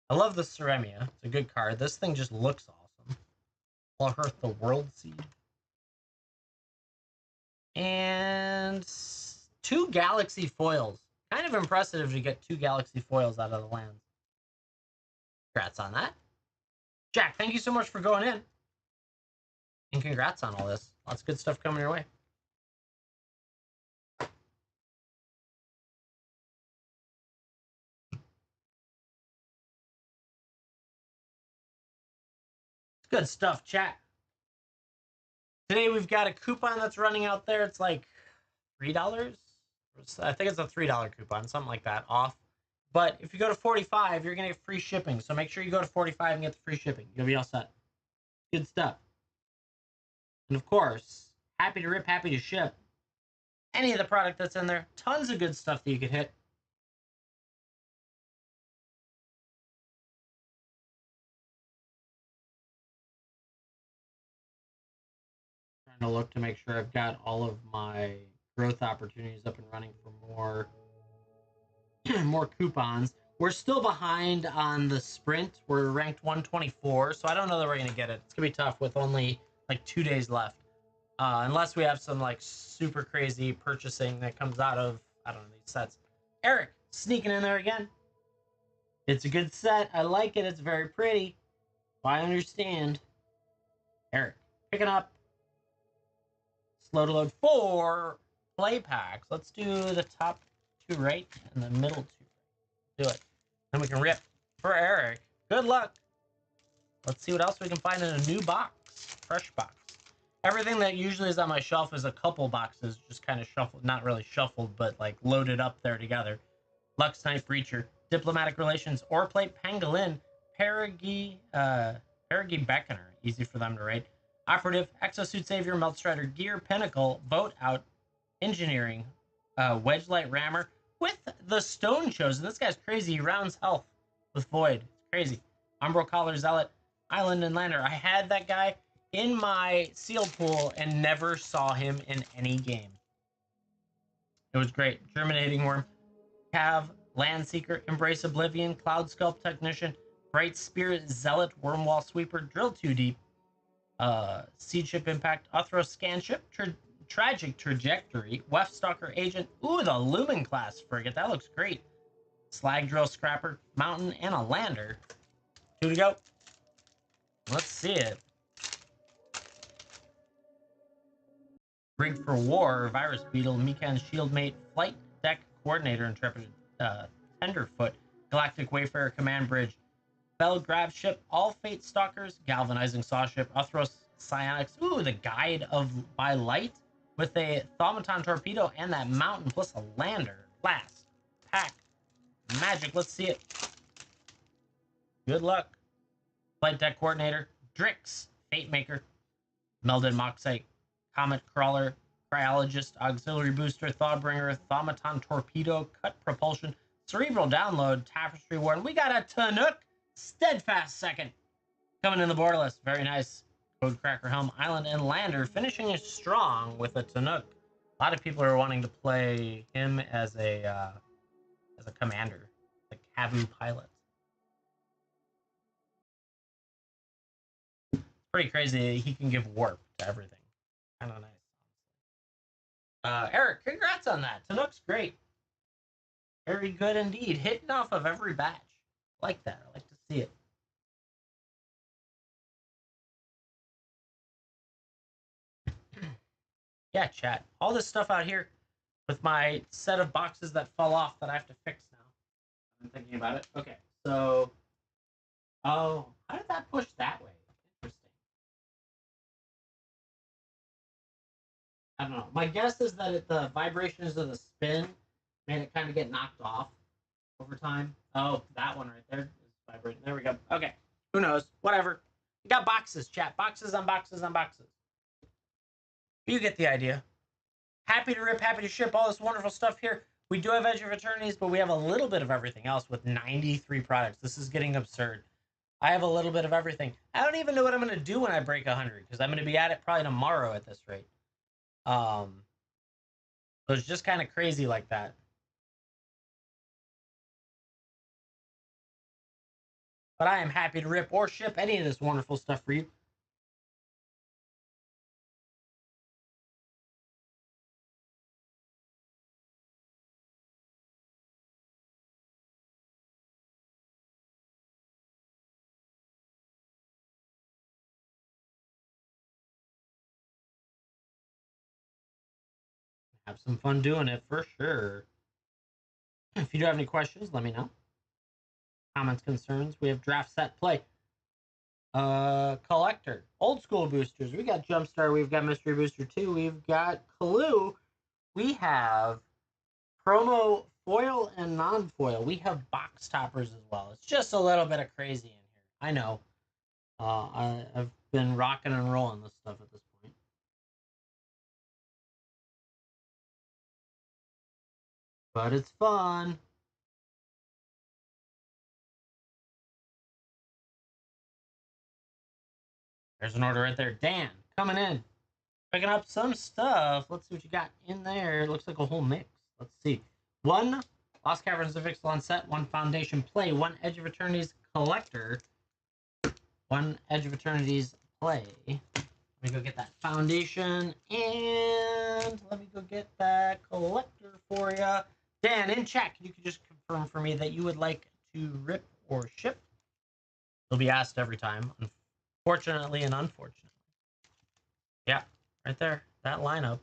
I love the Ceremia. It's a good card. This thing just looks awesome. Hearth the World Seed. And 2 Galaxy foils. Kind of impressive to get 2 Galaxy foils out of the lands. Congrats on that. Jack, thank you so much for going in. And congrats on all this. Lots of good stuff coming your way. Good stuff, chat. Today we've got a coupon that's running out there. It's like $3. I think it's a $3 coupon, something like that, off. But if you go to 45, you're going to get free shipping. So make sure you go to 45 and get the free shipping. You'll be all set. Good stuff. And of course, happy to rip, happy to ship. Any of the product that's in there. Tons of good stuff that you could hit. Trying to look to make sure I've got all of my growth opportunities up and running for more coupons. We're still behind on the sprint. We're ranked 124, so I don't know that we're going to get it. It's going to be tough with only like 2 days left. Unless we have some like super crazy purchasing that comes out of, I don't know, these sets. Eric, sneaking in there again. It's a good set. I like it. It's very pretty. I understand. Eric, picking up. Slow to load 4 play packs. Let's do the top 2 right and the middle 2 right. Do it. Then we can rip for Eric. Good luck. Let's see what else we can find in a new box. Fresh box. Everything that usually is on my shelf is a couple boxes, just kind of shuffled, not really shuffled, but like loaded up there together. Lux Knight Breacher, Diplomatic Relations, Oreplate Pangolin, Perigi Beckoner, easy for them to write. Operative, Exosuit Savior, Meltstrider Gear, Pinnacle, Vote Out, Engineering, Wedge Light Rammer with the Stone Chosen. This guy's crazy. He rounds health with Void. It's crazy. Umbro Collar Zealot, Island and Lander. I had that guy in my seal pool and never saw him in any game. It was great. Germinating Worm, Cav, Landseeker, Embrace Oblivion, Cloud Sculpt Technician, Bright Spirit, Zealot, Wormwall Sweeper, Drill 2 Deep, Seed Ship Impact, Uthros Scanship, Tragic Trajectory, Weft Stalker Agent, ooh, the Lumen class frigate, that looks great. Slag Drill Scrapper, Mountain, and a Lander. 2 to go. Let's see it. Rig for War, Virus Beetle, Mikan Shieldmate, Flight Deck Coordinator, Intrepid Tenderfoot, Galactic Wayfarer Command Bridge, Bell Grab Ship, All Fate Stalkers, Galvanizing Saw Ship, Uthros Psionics, ooh, the Guide of by Light with a Thaumaton Torpedo and that Mountain plus a Lander. Last pack. Magic, let's see it. Good luck. Flight Deck Coordinator, Drix, Fate Maker, Melded Moxite, Comet Crawler, Cryologist, Auxiliary Booster, Thawbringer, Thaumaton Torpedo, Cut Propulsion, Cerebral Download, Tapestry Warden. We got a Tanook, Steadfast Second, coming in the borderless. Very nice. Codecracker Helm, Island, and Lander, finishing it strong with a Tanook. A lot of people are wanting to play him as a commander, the Cavu pilot. Pretty crazy. He can give warp to everything. Kind of nice. Eric, congrats on that. Tanook's great. Very good indeed. Hitting off of every batch. I like that. I like to see it. Yeah, chat. All this stuff out here with my set of boxes that fell off that I have to fix now. I'm thinking about it. Okay, so... Oh, how did that push that way? Interesting. I don't know. My guess is that the vibrations of the spin made it kind of get knocked off over time. Oh, that one right there is vibrating. There we go. Okay. Who knows? Whatever. We got boxes, chat. Boxes on boxes on boxes. You get the idea. Happy to rip, happy to ship all this wonderful stuff here. We do have Edge of Eternities, but we have a little bit of everything else with 93 products. This is getting absurd. I have a little bit of everything. I don't even know what I'm going to do when I break 100, because I'm going to be at it probably tomorrow at this rate. So it's just kind of crazy like that. But I am happy to rip or ship any of this wonderful stuff for you. Have some fun doing it for sure. If you do have any questions, let me know. Comments, concerns. We have draft set play. Collector. Old school boosters. We got Jumpstar. We've got Mystery Booster 2. We've got Clue. We have promo foil and non-foil. We have box toppers as well. It's just a little bit of crazy in here. I know. I've been rocking and rolling this stuff at this point. But it's fun. There's an order right there. Dan, coming in. Picking up some stuff. Let's see what you got in there. It looks like a whole mix. Let's see. 1 Lost Caverns of Ixalan set, 1 Foundation play, 1 Edge of Eternities collector, 1 Edge of Eternities play. Let me go get that Foundation, and let me go get that collector for you. Dan, in chat, you could just confirm for me that you would like to rip or ship. It'll be asked every time, unfortunately and unfortunately. Yeah, right there, that lineup.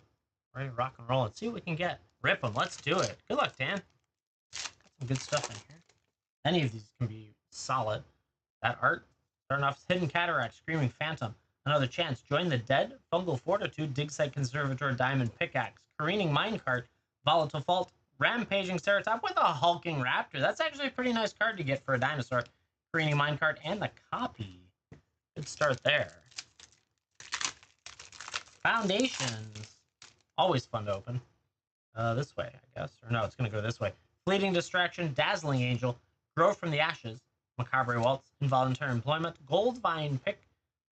Ready to rock and roll. Let's see what we can get. Rip them. Let's do it. Good luck, Dan. Got some good stuff in here. Any of these can be solid. That art. Starting off Hidden Cataract, Screaming Phantom. Another Chance. Join the Dead. Fungal Fortitude. Dig Site Conservator. Diamond Pickaxe. Careening Minecart. Volatile Fault. Rampaging Ceratop with a Hulking Raptor. That's actually a pretty nice card to get for a dinosaur. Careening Minecart and the copy. Good start there. Foundations. Always fun to open. This way, I guess. Or no, it's going to go this way. Fleeting Distraction, Dazzling Angel, Grow from the Ashes, Macabre Waltz, Involuntary Employment, Goldvine Pick,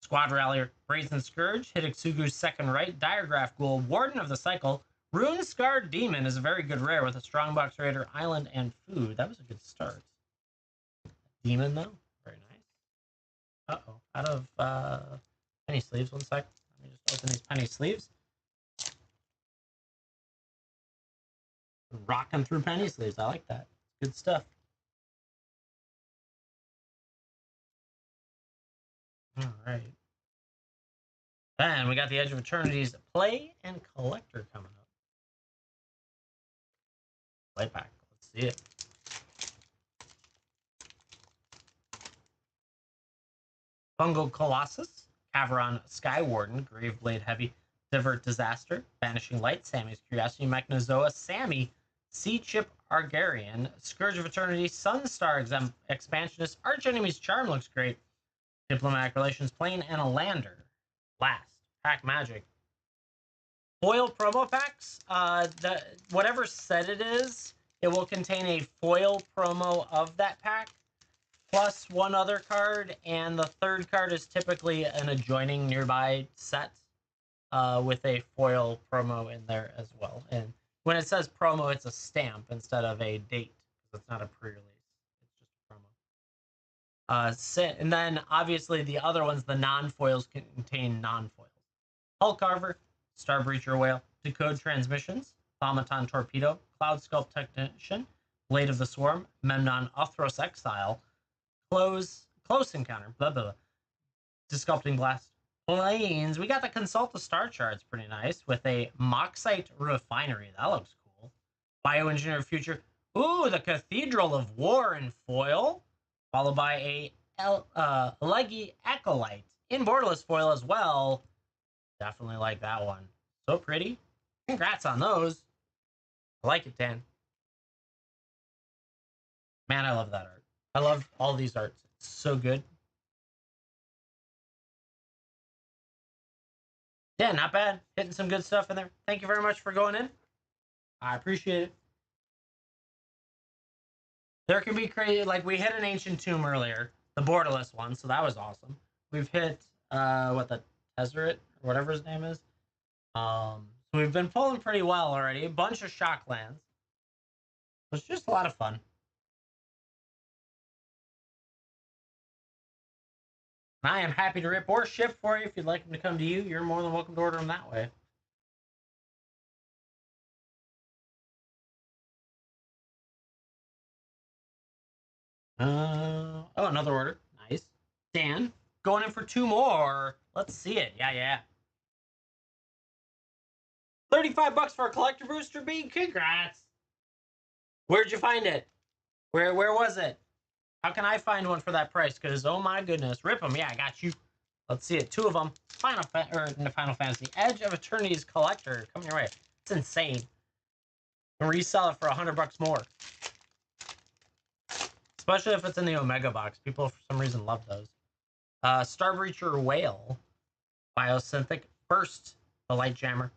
Squad Rallier, Brazen Scourge, Hitotsugu's Second Right, Diregraph Ghoul, Warden of the Cycle, Rune-Scarred Demon is a very good rare with a Strongbox Raider, Island, and Food. That was a good start. Demon, though. Very nice. Uh-oh. Out of penny sleeves. 1 sec. Let me just open these penny sleeves. Rocking through penny sleeves. I like that. Good stuff. All right. And we got the Edge of Eternity's Play and Collector coming up. Play pack. Let's see it. Fungal Colossus, Caveron Skywarden, Graveblade Heavy, Divert Disaster, Vanishing Light, Sammy's Curiosity, Mechanozoa, Sammy, Sea Chip Argarian, Scourge of Eternity, Sunstar Expansionist, Arch Enemy's Charm looks great, Diplomatic Relations, Plane, and a Lander. Last, Pack Magic. Foil promo packs, whatever set it is, it will contain a foil promo of that pack, plus 1 other card, and the 3rd card is typically an adjoining nearby set with a foil promo in there as well. And when it says promo, it's a stamp instead of a date. It's not a pre-release. It's just a promo. And then, obviously, the other ones, the non-foils, contain non-foils. Hull Carver, Star Breacher Whale, Decode Transmissions, Thaumaton Torpedo, Cloud Sculpt Technician, Blade of the Swarm, Memnon Uthros Exile, Close Encounter, blah, blah, blah. Disculpting Blast. Planes. We got the Consult the Star Charts, pretty nice, with a Moxite Refinery. That looks cool. Bioengineer Future. Ooh, the Cathedral of War in foil, followed by a Leggy Acolyte in borderless foil as well. Definitely like that one. So pretty. Congrats on those. I like it, Dan. Man, I love that art. I love all these arts. It's so good. Yeah, not bad. Hitting some good stuff in there. Thank you very much for going in. I appreciate it. There can be crazy, like we hit an Ancient Tomb earlier, the borderless one, so that was awesome. We've hit, the Tezzeret, or whatever his name is. So we've been pulling pretty well already. A bunch of shock lands. It was just a lot of fun. I am happy to rip or ship for you. If you'd like them to come to you, you're more than welcome to order them that way. Oh, another order. Nice. Dan, going in for 2 more. Let's see it. Yeah. 35 bucks for a collector booster bean. Congrats. Where'd you find it? Where was it? How can I find one for that price? Because, oh my goodness. Rip them. Yeah, I got you. Let's see it. 2 of them. Final Fantasy. Edge of Eternity's Collector. Coming your way. It's insane. And resell it for 100 bucks more. Especially if it's in the Omega box. People, for some reason, love those. Star Breacher Whale. Biosynthetic Burst. The Light Jammer.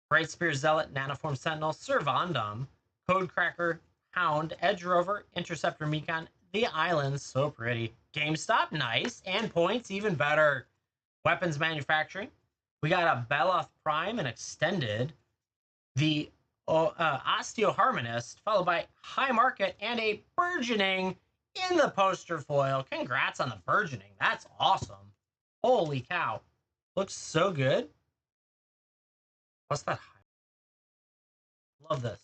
Bright Spear Zealot. Nanoform Sentinel. Servandom. Codecracker. Hound. Edge Rover. Interceptor Mekon. The Islands. So pretty. GameStop. Nice. And points. Even better. Weapons Manufacturing. We got a Beloth Prime and Extended. The Osteoharmonist, followed by High Market and a Burgeoning in the poster foil. Congrats on the Burgeoning. That's awesome. Holy cow. Looks so good. What's that? Love this.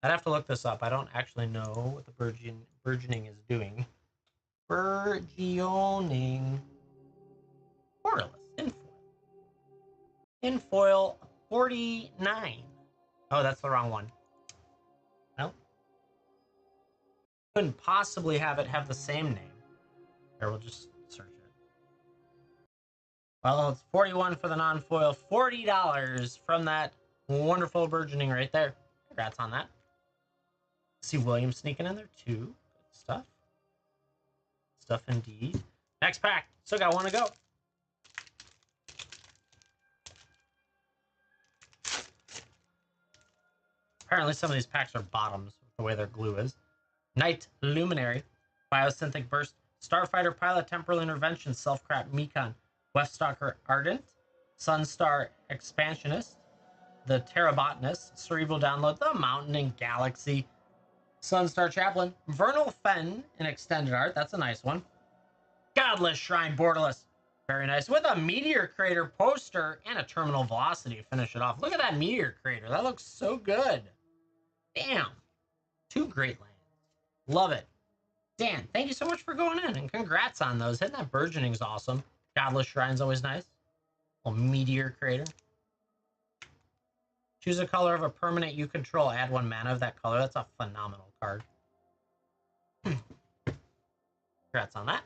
I'd have to look this up. I don't actually know what the Burgeoning is doing. Burgeoning. Borderless. In foil 49. Oh, that's the wrong one. No. Couldn't possibly have it have the same name. Here, we'll just search it. Well, it's 41 for the non-foil. $40 from that wonderful Burgeoning right there. Congrats on that. See William sneaking in there too. Good stuff. Stuff indeed. Next pack. Still got 1 to go. Apparently some of these packs are bottoms, the way their glue is. Night Luminary, Biosynthetic Burst, Starfighter Pilot Temporal Intervention, Self-Crap Mekon, Weftstalker Ardent, Sunstar Expansionist, the Terrabotanist, Cerebral Download, the Mountain and Galaxy, Sunstar Chaplain, Vernal Fen in extended art. That's a nice one. Godless Shrine Borderless. Very nice. With a Meteor Crater poster and a Terminal Velocity to finish it off. Look at that Meteor Crater. That looks so good. Damn. 2 great lands. Love it. Dan, thank you so much for going in, and congrats on those. Hitting that Burgeoning is awesome. Godless Shrine's always nice. A Meteor Crater. Choose a color of a permanent you control. Add 1 mana of that color. That's a phenomenal card. Congrats on that.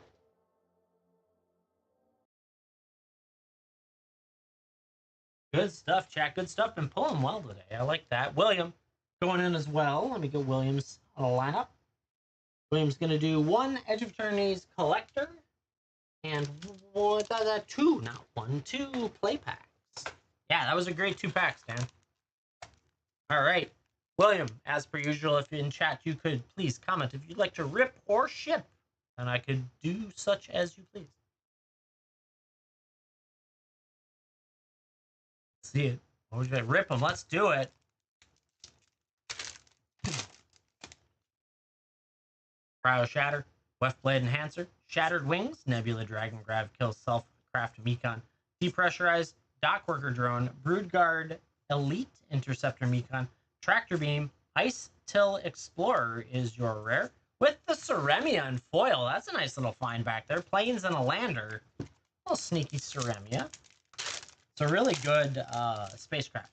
Good stuff, chat. Good stuff. Been pulling well today. I like that. William going in as well. Let me get Williams on the lineup. William's going to do 1 Edge of Eternity's Collector and 2, not 1, 2 play packs. Yeah, that was a great 2 packs, Dan. All right. William, as per usual, if in chat you could please comment if you'd like to rip or ship, and I could do such as you please. Let's see it. What would you like? Rip them. Let's do it. Cryo Shatter, Weft Blade Enhancer, Shattered Wings, Nebula Dragon Grav kills Self-Craft Mecon, Depressurized Dockworker Drone, Broodguard Elite Interceptor Mecon, Tractor Beam, Ice Till Explorer is your rare, with the Ceremia and foil. That's a nice little find back there. Planes and a lander. A little sneaky Ceremia. It's a really good spacecraft.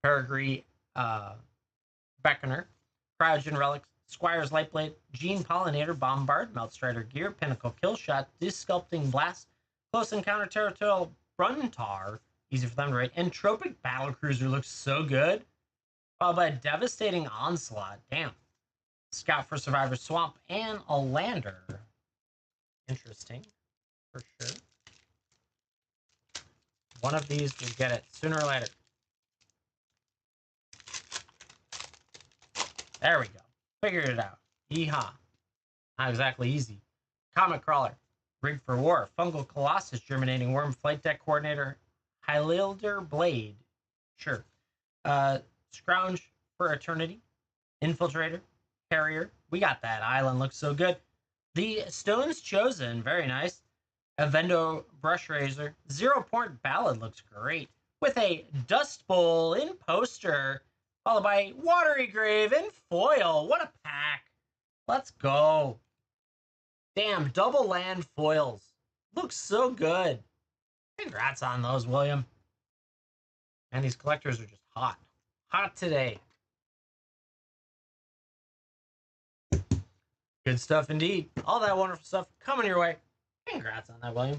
Peregrine Beckoner, Cryogen Relics, Squire's Lightblade, Gene Pollinator, Bombard, Meltstrider Gear, Pinnacle Killshot, Desculpting Blast, Close Encounter Territorial Bruntar, easy for them to write, Entropic Battlecruiser looks so good, followed by a Devastating Onslaught, damn. Scout for Survivor's Swamp, and a Lander. Interesting, for sure. One of these will get it sooner or later. There we go. Figured it out. Yeehaw. Not exactly easy. Comet Crawler. Rigged for War. Fungal Colossus. Germinating Worm. Flight Deck Coordinator. Hylilder Blade. Sure. Scrounge for Eternity. Infiltrator. Carrier. We got that. Island looks so good. The Stones Chosen. Very nice. Avendo Brush Razor. 0 Point Ballad looks great. With a Dust Bowl in poster. Followed by Watery Grave in foil. What a pack. Let's go. Damn, double land foils. Looks so good. Congrats on those, William. And these collectors are just hot. Hot today. Good stuff indeed. All that wonderful stuff coming your way. Congrats on that, William.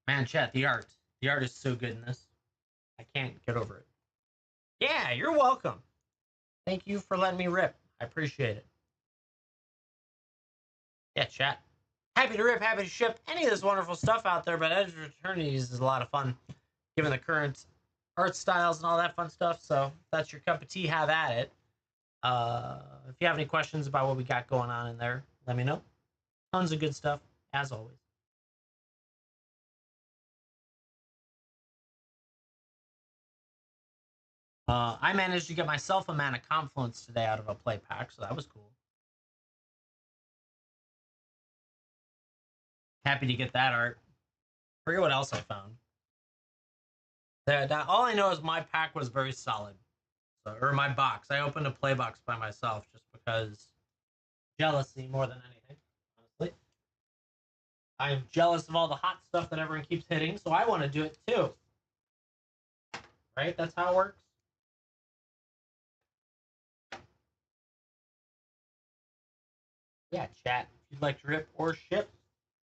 Man, chat, the art. The art is so good in this. I can't get over it. Yeah, you're welcome. Thank you for letting me rip. I appreciate it. Yeah, chat. Happy to rip, happy to ship any of this wonderful stuff out there, but Edge of Eternities is a lot of fun, given the current art styles and all that fun stuff. So if that's your cup of tea, have at it. If you have any questions about what we got going on in there, let me know. Tons of good stuff, as always. I managed to get myself a Mana Confluence today out of a play pack, so that was cool. Happy to get that art. Forget what else I found. All I know is my pack was very solid. So, or my box. I opened a play box by myself just because jealousy more than anything, honestly. I'm jealous of all the hot stuff that everyone keeps hitting, so I want to do it too. Right? That's how it works. Yeah, chat. If you'd like to rip or ship,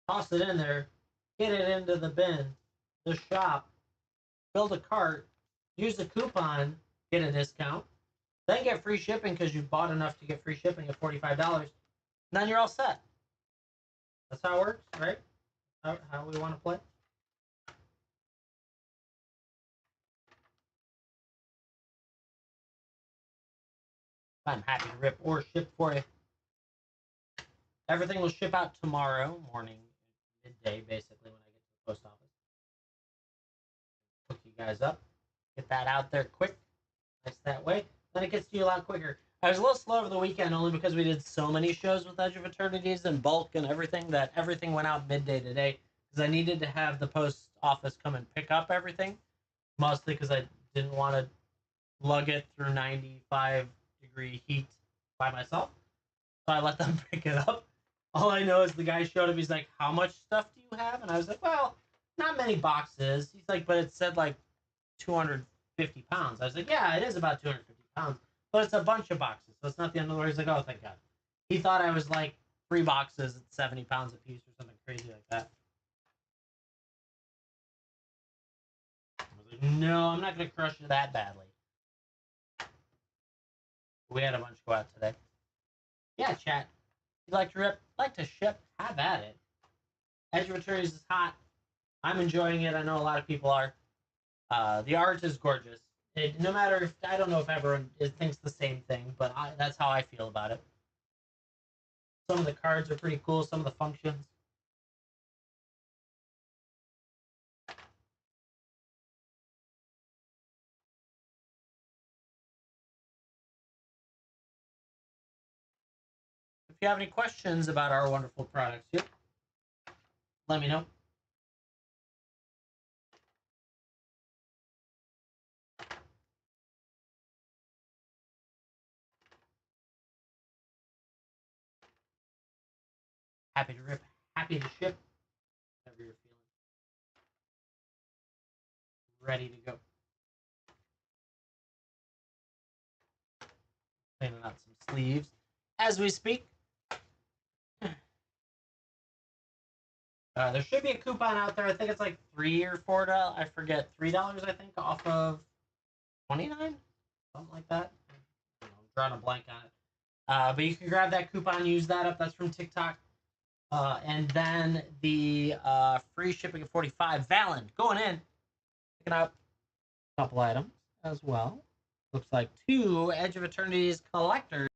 toss it in there, get it into the bin, the shop, build a cart, use the coupon, get a discount, then get free shipping because you bought enough to get free shipping at $45. And then you're all set. That's how it works, right? How we want to play. I'm happy to rip or ship for you. Everything will ship out tomorrow morning, midday, basically, when I get to the post office. Hook you guys up. Get that out there quick. Nice that way. Then it gets to you a lot quicker. I was a little slow over the weekend only because we did so many shows with Edge of Eternities and bulk and everything that everything went out midday today because I needed to have the post office come and pick up everything, mostly because I didn't want to lug it through 95-degree heat by myself. So I let them pick it up. All I know is the guy showed up. He's like, "How much stuff do you have?" And I was like, "Well, not many boxes." He's like, "But it said like 250 pounds." I was like, "Yeah, it is about 250 pounds, but it's a bunch of boxes, so it's not the end of the world." He's like, "Oh, thank God." He thought I was like 3 boxes at 70 pounds a piece or something crazy like that. I was like, "No, I'm not going to crush it that badly." We had a bunch go out today. Yeah, chat. You'd like to rip, like to ship, have at it. Edge of Eternities is hot. I'm enjoying it. I know a lot of people are. The art is gorgeous. No matter if I don't know if everyone thinks the same thing, but that's how I feel about it. Some of the cards are pretty cool. Some of the functions. If you have any questions about our wonderful products here, let me know. Happy to rip, happy to ship, whatever you're feeling. Ready to go. Cleaning out some sleeves as we speak. There should be a coupon out there. I think it's like $3 or $4. I forget, $3 I think off of 29, something like that. I'm drawing a blank on it. But you can grab that coupon, use that up. That's from TikTok. And then the free shipping of 45. Valen going in, picking up a couple items as well. Looks like 2 Edge of Eternities collectors.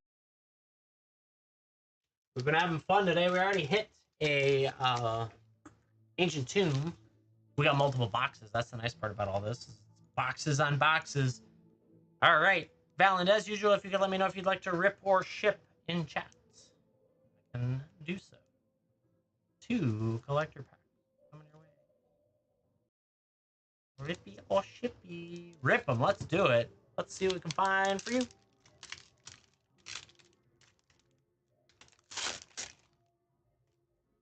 We've been having fun today. We already hit a Ancient Tomb. We got multiple boxes. That's the nice part about all this. It's boxes on boxes. All right. Valen, as usual, if you could let me know if you'd like to rip or ship in chat, I can do so. 2 collector packs coming your way. Rippy or shippy. Rip them. Let's do it. Let's see what we can find for you.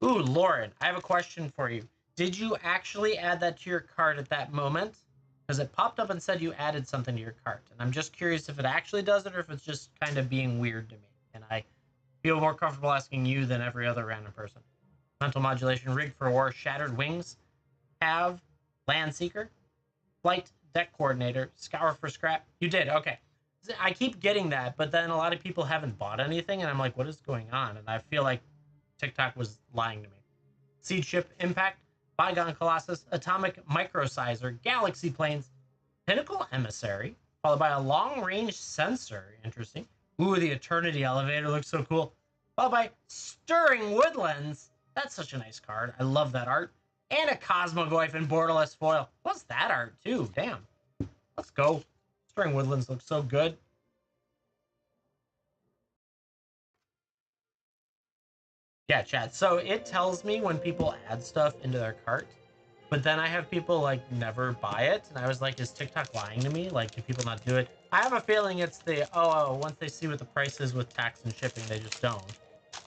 Ooh, Lauren, I have a question for you. Did you actually add that to your cart at that moment? Because it popped up and said you added something to your cart. And I'm just curious if it actually does it or if it's just kind of being weird to me. And I feel more comfortable asking you than every other random person. Mental modulation, rig for war, shattered wings, have, land seeker, flight deck coordinator, scour for scrap. You did, okay. I keep getting that, but then a lot of people haven't bought anything, and I'm like, what is going on? And I feel like TikTok was lying to me. Seed ship, impact, bygone colossus, atomic microsizer, galaxy planes, pinnacle emissary, followed by a long range sensor. Interesting. Ooh, the eternity elevator looks so cool. Followed by stirring woodlands. That's such a nice card. I love that art. And a Cosmogoyf in borderless foil. What's that art too? Damn. Let's go. Stirring woodlands looks so good. Yeah, chat. So it tells me when people add stuff into their cart, but then I have people like never buy it, and I was like, is TikTok lying to me? Like, do people not do it? I have a feeling it's the once they see what the price is with tax and shipping, they just don't.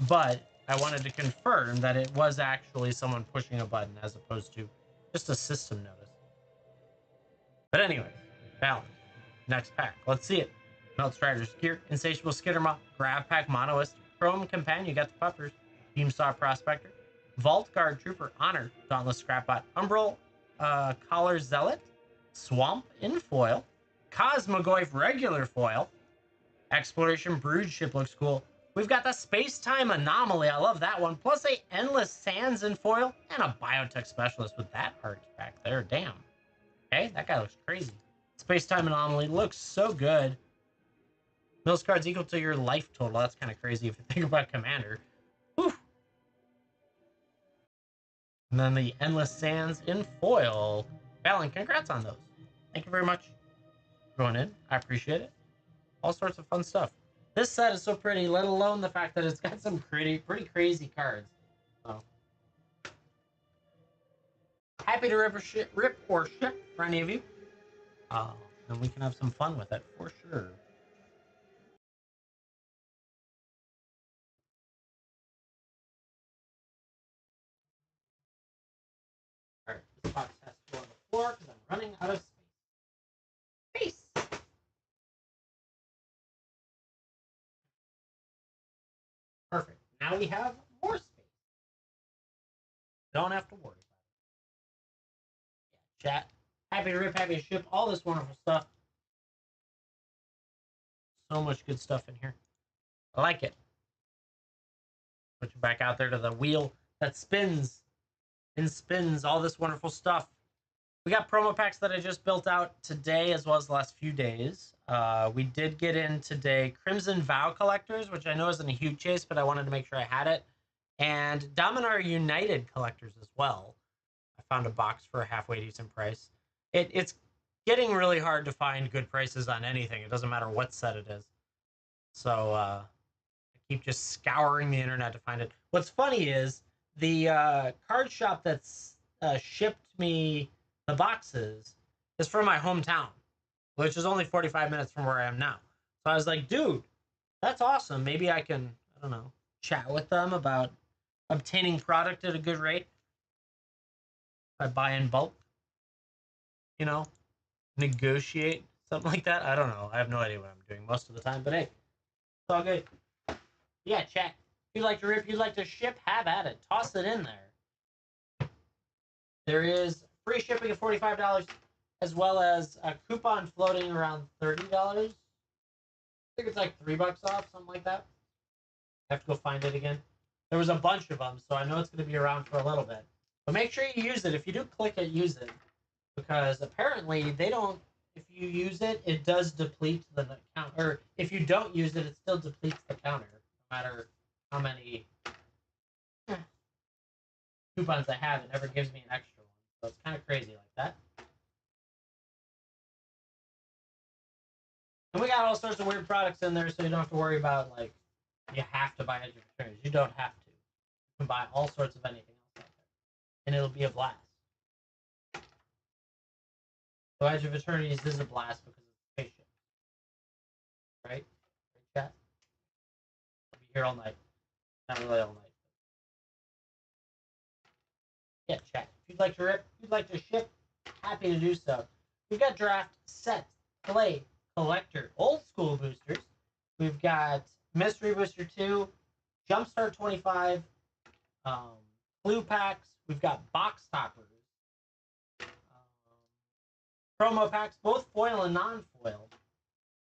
But I wanted to confirm that it was actually someone pushing a button as opposed to just a system notice. But anyway, balance. Next pack. Let's see it. Melt Strider's Gear, Insatiable Skittermaw, Grav Pack Monoist, Chrome Companion, you got the puppers, Beamsaw Prospector, Vault Guard Trooper, Honor, Dauntless Scrapbot, Umbral, Collar Zealot, Swamp in foil, Cosmogoyf regular foil, Exploration Brood Ship looks cool. We've got the Space-Time Anomaly, I love that one, plus a Endless Sands in foil, and a Biotech Specialist with that art back there, damn. Okay, that guy looks crazy. Space-Time Anomaly looks so good. Mills cards equal to your life total. That's kind of crazy if you think about Commander. Whew. And then the Endless Sands in foil. Valen, congrats on those. Thank you very much for going in. I appreciate it. All sorts of fun stuff. This set is so pretty, let alone the fact that it's got some pretty crazy cards. So, happy to rip or ship for any of you. And we can have some fun with it for sure. All right, this box has to go on the floor because I'm running out of space. Perfect. Now we have more space. Don't have to worry about it. Yeah, chat. Happy to rip, happy to ship all this wonderful stuff. So much good stuff in here. I like it. Put you back out there to the wheel that spins and spins all this wonderful stuff. We got promo packs that I just built out today as well as the last few days. We did get in today Crimson Vow Collectors, which I know isn't a huge chase, but I wanted to make sure I had it. And Dominar United Collectors as well. I found a box for a halfway decent price. It's getting really hard to find good prices on anything. It doesn't matter what set it is. So I keep just scouring the internet to find it. What's funny is the card shop that's shipped me the boxes is from my hometown, which is only 45 minutes from where I am now. So I was like, dude, that's awesome. Maybe I can, I don't know, chat with them about obtaining product at a good rate. If I buy in bulk, you know, negotiate, something like that. I don't know. I have no idea what I'm doing most of the time, but hey, it's all good. Yeah, chat. If you'd like to rip, you'd like to ship, have at it. Toss it in there. There is free shipping at $45, as well as a coupon floating around $30. I think it's like $3 off, something like that. I have to go find it again. There was a bunch of them, so I know it's going to be around for a little bit. But make sure you use it. If you do click it, use it. Because apparently they don't, if you use it, it does deplete the count. Or if you don't use it, it still depletes the counter, no matter how many coupons I have. It never gives me an extra one. So it's kind of crazy like that. And we got all sorts of weird products in there, so you don't have to worry about, like, you have to buy Edge of Eternities. You don't have to. You can buy all sorts of anything else out there. And it'll be a blast. So Edge of Eternities is a blast because it's a spaceship. Right? Right, chat? I'll be here all night. Not really all night. Yeah, chat. If you'd like to rip, if you'd like to ship, happy to do so. We've got draft, set, play, collector, old school boosters. We've got Mystery Booster 2, Jumpstart 25, Clue Packs. We've got Box Toppers, promo packs, both foil and non-foil.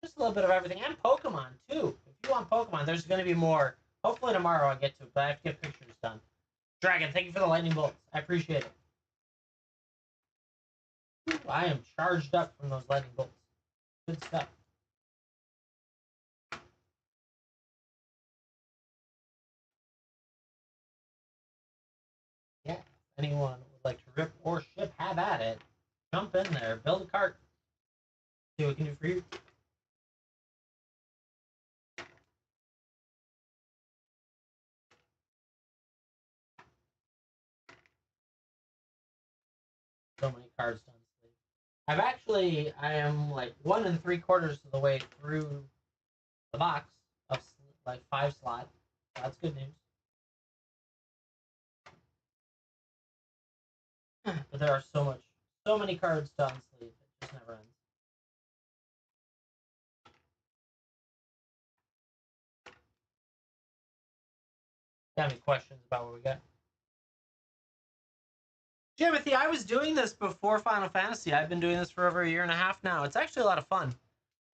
Just a little bit of everything. And Pokemon, too. If you want Pokemon, there's going to be more. Hopefully tomorrow I'll get to it, but I have to get pictures done. Dragon, thank you for the lightning bolts. I appreciate it. Ooh, I am charged up from those lightning bolts. Good stuff. Yeah, if anyone would like to rip or ship, have at it. Jump in there, build a cart. See what we can do for you. So many cards done. I am like 1 3/4 of the way through the box of like 5 slots. That's good news. But there are so many cards to unsleeve. It just never ends. Got any questions about what we got? Timothy, I was doing this before Final Fantasy. I've been doing this for over 1.5 years now. It's actually a lot of fun.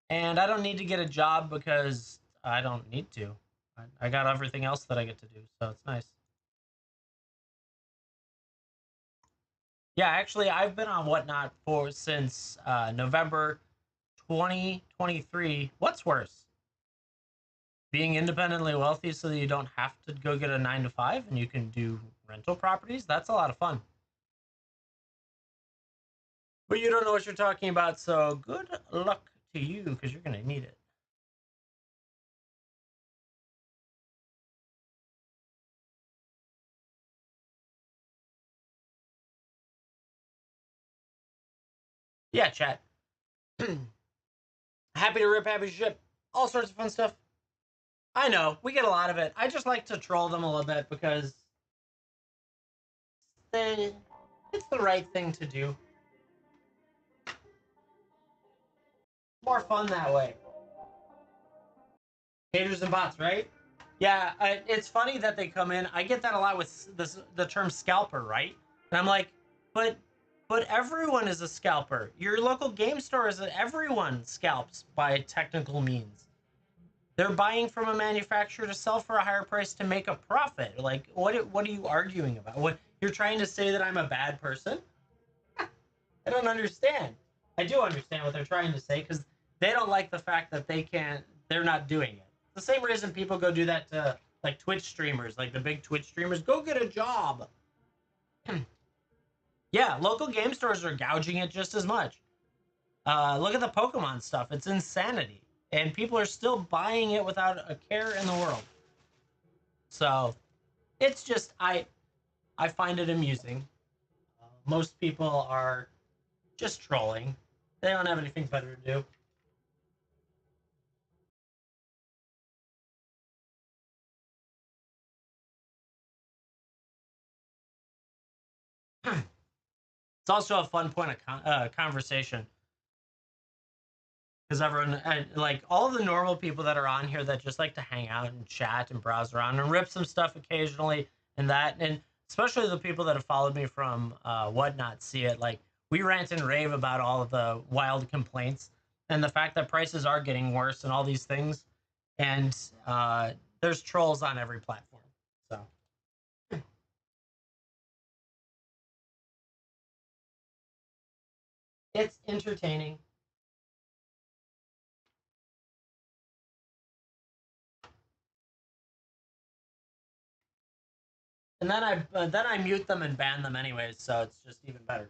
And I don't need to get a job because I don't need to. I got everything else that I get to do, so it's nice. Yeah, actually, I've been on Whatnot since November 2023. What's worse? being independently wealthy so that you don't have to go get a 9 to 5 and you can do rental properties. That's a lot of fun. But you don't know what you're talking about, so good luck to you because you're going to need it. Yeah, chat. Happy to rip, happy to ship. All sorts of fun stuff. I know, we get a lot of it. I just like to troll them a little bit because it's the right thing to do. More fun that way. Haters and bots, right? Yeah, it's funny that they come in. I get that a lot with the term scalper, right? And I'm like, but everyone is a scalper. Your local game store is everyone scalps by technical means. They're buying from a manufacturer to sell for a higher price to make a profit. Like, what are you arguing about? What you're trying to say that I'm a bad person? I don't understand. I do understand what they're trying to say because they don't like the fact that they're not doing it. The same reason people go do that to like Twitch streamers, like the big Twitch streamers, go get a job. Yeah, local game stores are gouging it just as much. Look at the Pokemon stuff; it's insanity, and people are still buying it without a care in the world. So, it's just I find it amusing. Most people are just trolling; they don't have anything better to do. It's also a fun point of conversation because everyone, like all the normal people that are on here that just like to hang out and chat and browse around and rip some stuff occasionally and that, and especially the people that have followed me from Whatnot see it. Like we rant and rave about all of the wild complaints and the fact that prices are getting worse and all these things, and there's trolls on every platform. So it's entertaining. And then I mute them and ban them anyways, so it's just even better.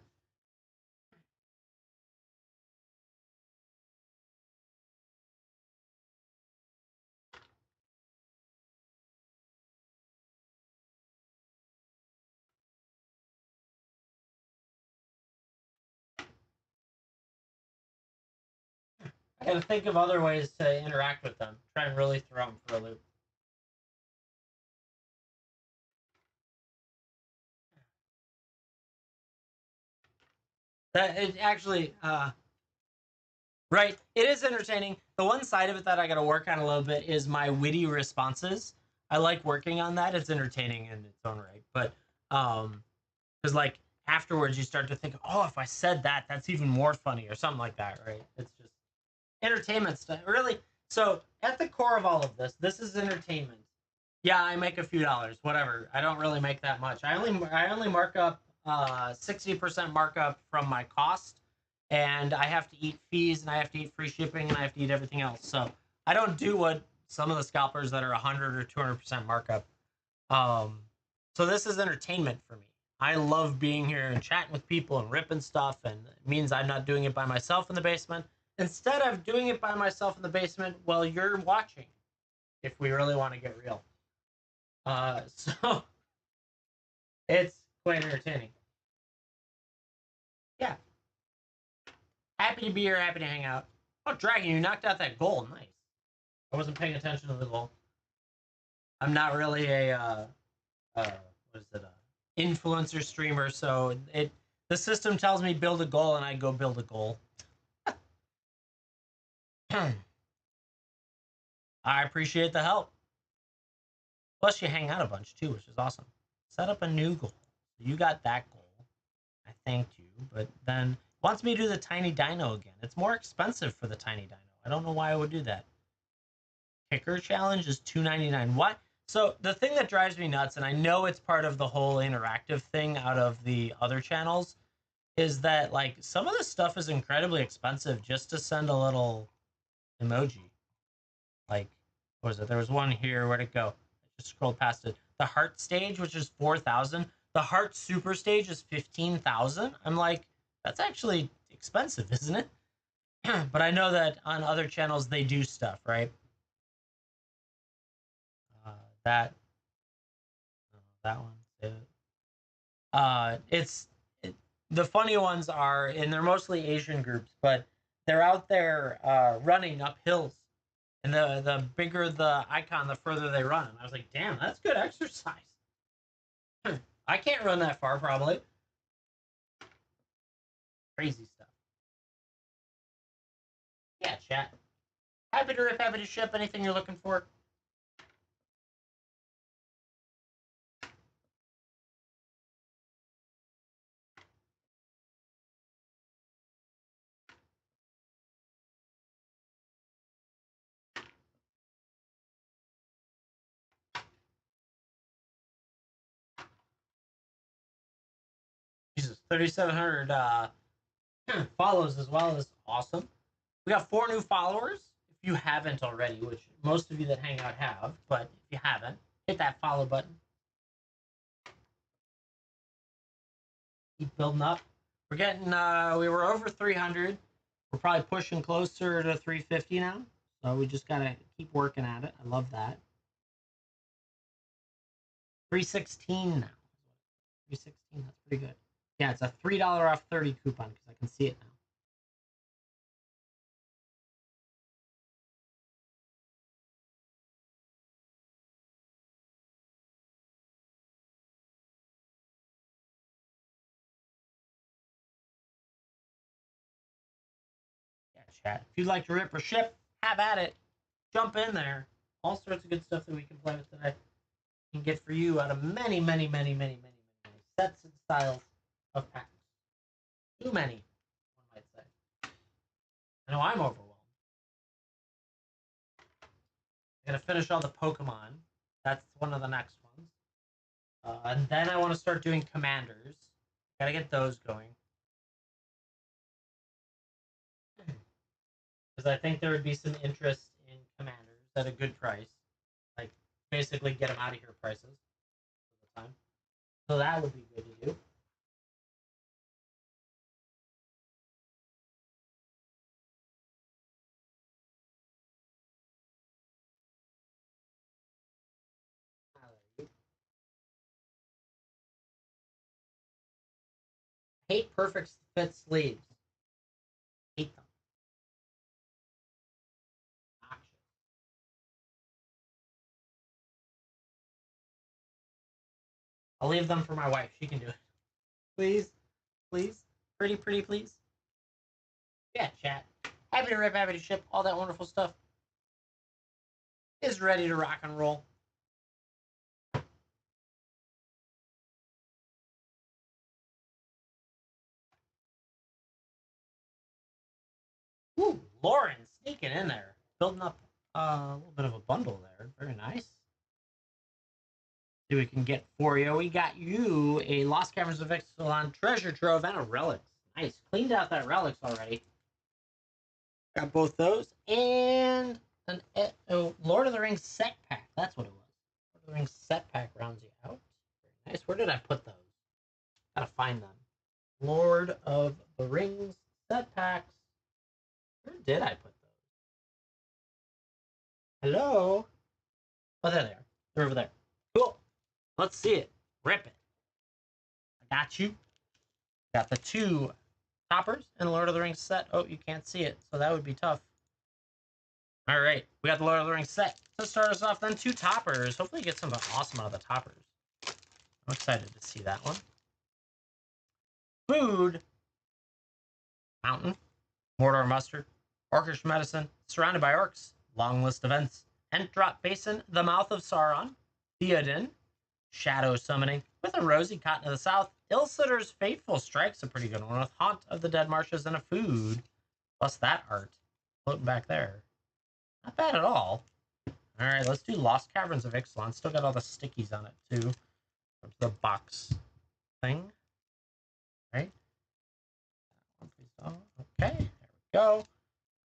I gotta think of other ways to interact with them. Try and really throw them for a loop. That it actually, right? It is entertaining. The one side of it that I gotta work on a little bit is my witty responses. I like working on that. It's entertaining in its own right, but because like afterwards you start to think, oh, if I said that, that's even more funny or something like that, right? It's just entertainment stuff, really. So at the core of all of this is entertainment. Yeah, I make a few dollars, whatever. I don't really make that much. I only mark up 60% markup from my cost, and I have to eat fees, and I have to eat free shipping, and I have to eat everything else. So I don't do what some of the scalpers that are 100 or 200% markup. Um, so this is entertainment for me. I love being here and chatting with people and ripping stuff, and it means I'm not doing it by myself in the basement. Instead of doing it by myself in the basement while you're watching, if we really want to get real. So it's quite entertaining. Yeah. Happy to be here, happy to hang out. Oh, Dragon, you knocked out that goal. Nice. I wasn't paying attention to the goal. I'm not really a what is it, influencer streamer, so the system tells me build a goal and I go build a goal. I appreciate the help. Plus you hang out a bunch too, which is awesome. Set up a new goal. You got that goal. I thanked you, but then wants me to do the tiny dino again. It's more expensive for the tiny dino. I don't know why I would do that. Kicker challenge is $2.99. What? So the thing that drives me nuts, and I know it's part of the whole interactive thing out of the other channels, is that like some of the stuff is incredibly expensive just to send a little emoji. Like What was it? There was one here. Where'd it go? I just scrolled past it. The Heart stage, which is 4,000. The Heart Super stage is 15,000. I'm like, that's actually expensive, isn't it? But I know that on other channels they do stuff, right? That that one. It's the funny ones are, and they're mostly Asian groups, but they're out there running up hills, and the bigger the icon, the further they run. And I was like, damn, that's good exercise. I can't run that far, probably. Crazy stuff. Yeah, chat. Happy to rip, happy to ship. Anything you're looking for. Jesus, 3,700 follows as well is awesome. We got 4 new followers. If you haven't already, which most of you that hang out have, but if you haven't, hit that follow button. Keep building up. We're getting, we were over 300. We're probably pushing closer to 350 now. So we just got to keep working at it. I love that. 316 now. 316, that's pretty good. Yeah, it's a $3 off 30 coupon because I can see it now. Yeah, chat. If you'd like to rip or ship, have at it. Jump in there. All sorts of good stuff that we can play with today. Can get for you out of many, many, many, many, many, many sets and styles of packs. Too many, one might say. I know I'm overwhelmed. I'm gonna finish all the Pokemon. That's one of the next ones. And then I want to start doing commanders. Gotta get those going. Because I think there would be some interest in commanders at a good price. Like, basically get them out of here prices for the time. So that would be good to do. Hate perfect fit sleeves. Hate them. I'll leave them for my wife. She can do it. Please, please, pretty, pretty, please. Yeah, chat. Happy to rip, happy to ship. All that wonderful stuff is ready to rock and roll. Ooh, Lauren sneaking in there, building up a little bit of a bundle there. Very nice. See what we can get for you. We got you a Lost Caverns of Ixalan treasure trove and a relics. Nice. Cleaned out that relics already. Got both those and an Lord of the Rings set pack. That's what it was. Lord of the Rings set pack rounds you out. Very nice. Where did I put those? Gotta find them. Lord of the Rings set packs. Where did I put those? Hello? Oh, there they are. They're over there. Cool. Let's see it. Rip it. I got you. Got the 2 toppers in Lord of the Rings set. Oh, you can't see it, so that would be tough. All right, we got the Lord of the Rings set. Let's start us off then. 2 toppers. Hopefully, get something awesome out of the toppers. I'm excited to see that one. Food. Mountain. Mordor Mustard. Orcish Medicine. Surrounded by Orcs. Long list events. Ent Drop Basin. The Mouth of Sauron. Theoden. Shadow Summoning. With a Rosy Cotton to the south. Ilsitor's Fateful Strike's a pretty good one. With Haunt of the Dead Marshes and a food. Plus that art. Floating back there. Not bad at all. All right, let's do Lost Caverns of Ixalan. Still got all the stickies on it, too. The box thing. Right? Okay, there we go.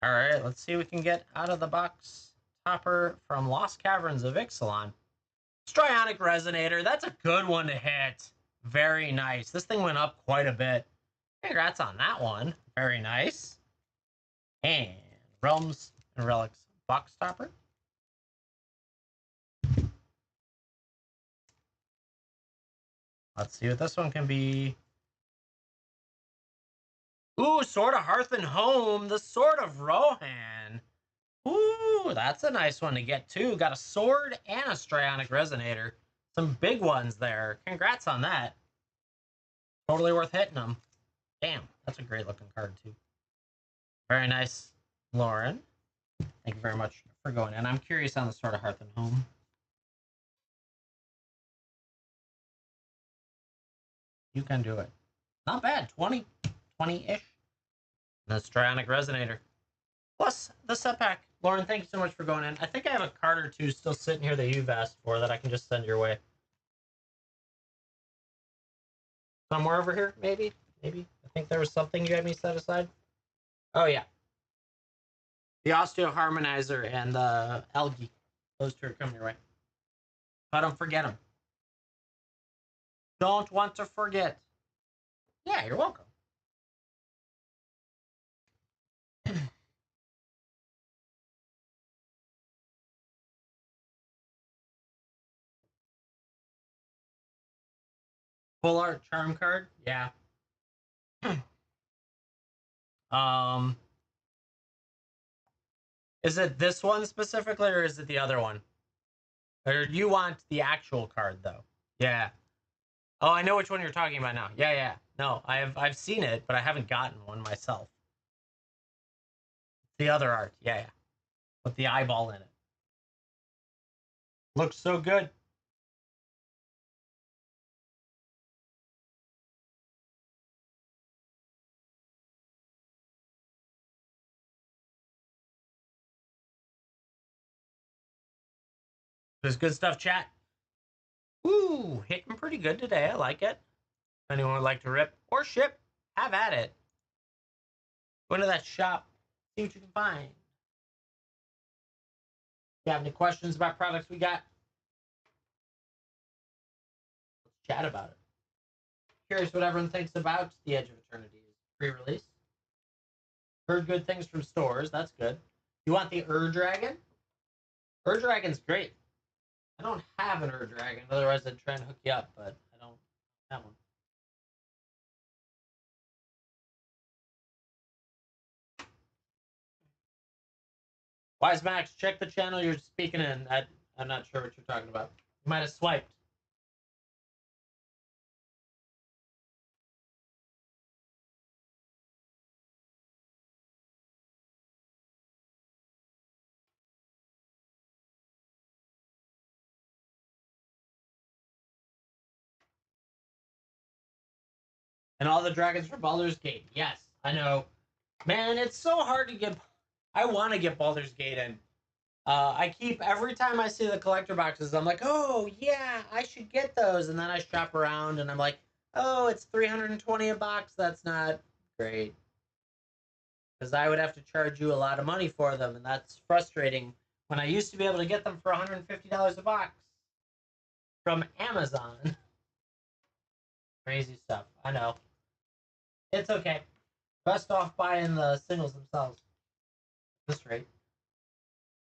All right, let's see what we can get out of the box topper from Lost Caverns of Ixalan. Strionic Resonator. That's a good one to hit. Very nice. This thing went up quite a bit. Congrats on that one. Very nice. And Realms and Relics box topper. Let's see what this one can be. Ooh, Sword of Hearth and Home. The Sword of Rohan. Ooh, that's a nice one to get too. Got a sword and a Strionic Resonator. Some big ones there. Congrats on that. Totally worth hitting them. Damn, that's a great looking card too. Very nice, Lauren. Thank you very much for going in. I'm curious on the Sword of Hearth and Home. You can do it. Not bad. 20-ish. The Strionic Resonator. Plus the set pack. Lauren, thank you so much for going in. I think I have a card or two still sitting here that you've asked for that I can just send your way. Somewhere over here, maybe? Maybe. I think there was something you had me set aside. Oh, yeah. The Osteo Harmonizer and the Algae. Those two are coming your way. But don't forget them. Don't want to forget. Yeah, you're welcome. Full art charm card? Yeah. Is it this one specifically, or is it the other one? Or you want the actual card though? Yeah. Oh, I know which one you're talking about now. Yeah, yeah. No, I've seen it, but I haven't gotten one myself. The other art, yeah, yeah. With the eyeball in it. Looks so good. There's good stuff, chat. Ooh, hitting pretty good today. I like it. If anyone would like to rip or ship, have at it. Go into that shop, see what you can find. If you have any questions about products we got, let's chat about it. Curious what everyone thinks about The Edge of Eternity's pre-release. Heard good things from stores. That's good. You want the Dragon? Dragon's great. I don't have an Dragon. Otherwise, I'd try and hook you up, but I don't have one. Wise Max, check the channel you're speaking in. I'm not sure what you're talking about. You might have swiped. And all the dragons from Baldur's Gate. Yes, I know. Man, it's so hard to get. I want to get Baldur's Gate in. I keep every time I see the collector boxes, I'm like, oh yeah, I should get those, and then I shop around and I'm like, oh, it's 320 a box. That's not great because I would have to charge you a lot of money for them, and that's frustrating. When I used to be able to get them for $150 a box from Amazon. Crazy stuff. I know. It's okay. Best off buying the singles themselves. At this rate.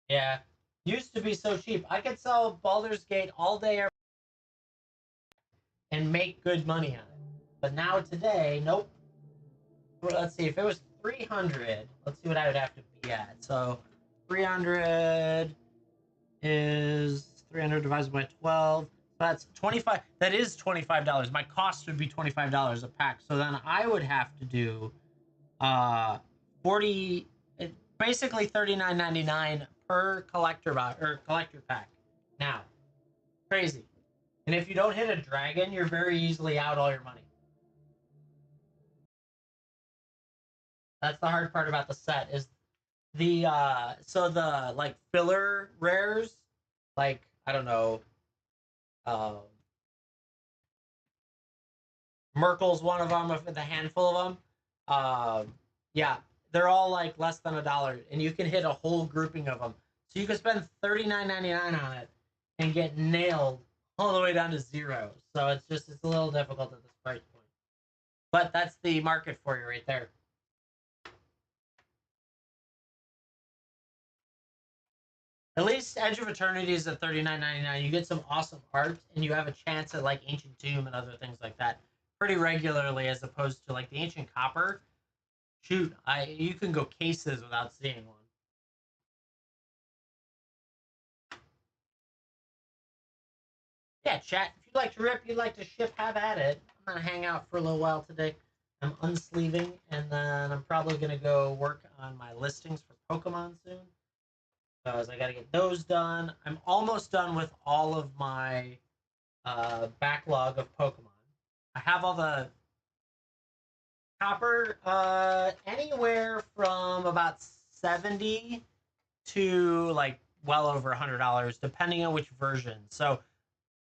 Yeah. Used to be so cheap. I could sell Baldur's Gate all day and make good money on it. But now today, nope. Let's see. If it was 300, let's see what I would have to be at. So 300 is 300 divided by 12. That's 25. That is $25. My cost would be $25 a pack. So then I would have to do 40, basically $39.99 per collector box or collector pack. Now, crazy. And if you don't hit a dragon, you're very easily out all your money. That's the hard part about the set is the so the like filler rares, like I don't know, Merkel's one of them, with a handful of them. Yeah, they're all like less than $1, and you can hit a whole grouping of them. So you could spend $39.99 on it and get nailed all the way down to zero. So it's a little difficult at this price point. But that's the market for you right there. At least Edge of Eternity is at $39.99. You get some awesome art, and you have a chance at like Ancient Tomb and other things like that pretty regularly, as opposed to like the Ancient Copper. Shoot, you can go cases without seeing one. Yeah, chat. If you'd like to rip, you'd like to ship, have at it. I'm gonna hang out for a little while today. I'm unsleeving, and then I'm probably gonna go work on my listings for Pokemon soon. Because I gotta get those done. I'm almost done with all of my backlog of Pokemon. I have all the copper, anywhere from about 70 to like well over $100, depending on which version. So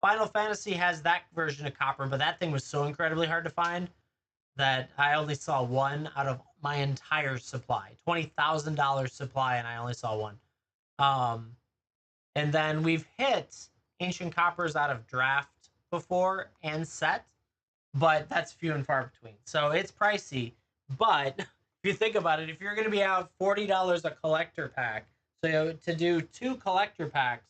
Final Fantasy has that version of copper, but that thing was so incredibly hard to find that I only saw one out of my entire supply, $20,000 supply, and I only saw one. Um, and then we've hit ancient coppers out of draft before and set, but that's few and far between. So it's pricey. But if you think about it, if you're going to be out $40 a collector pack, so to do 2 collector packs,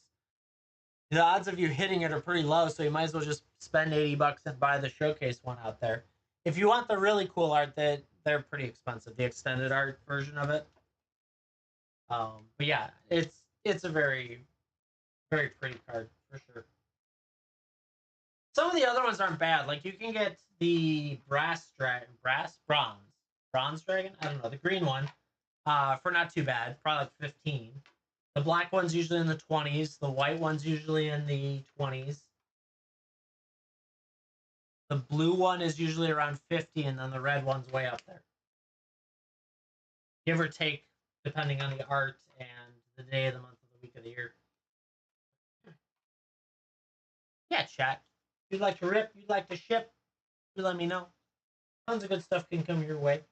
the odds of you hitting it are pretty low. So you might as well just spend $80 and buy the showcase one out there. If you want the really cool art, that they're pretty expensive. The extended art version of it. But yeah, it's a very very pretty card for sure. Some of the other ones aren't bad. Like you can get the bronze dragon. I don't know, the green one, for not too bad, probably like 15. The black one's usually in the 20s. The white one's usually in the 20s. The blue one is usually around 50, and then the red one's way up there. Give or take, depending on the art and the day of the month of the week of the year. Yeah, chat. If you'd like to rip, you'd like to ship, you let me know. Tons of good stuff can come your way.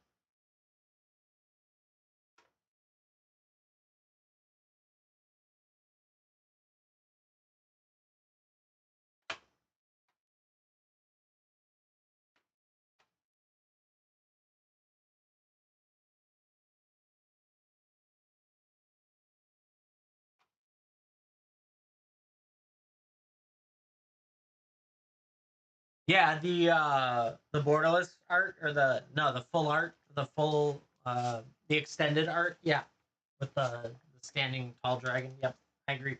Yeah, the borderless art, or the full art, the extended art. Yeah, with the standing tall dragon. Yep, I agree.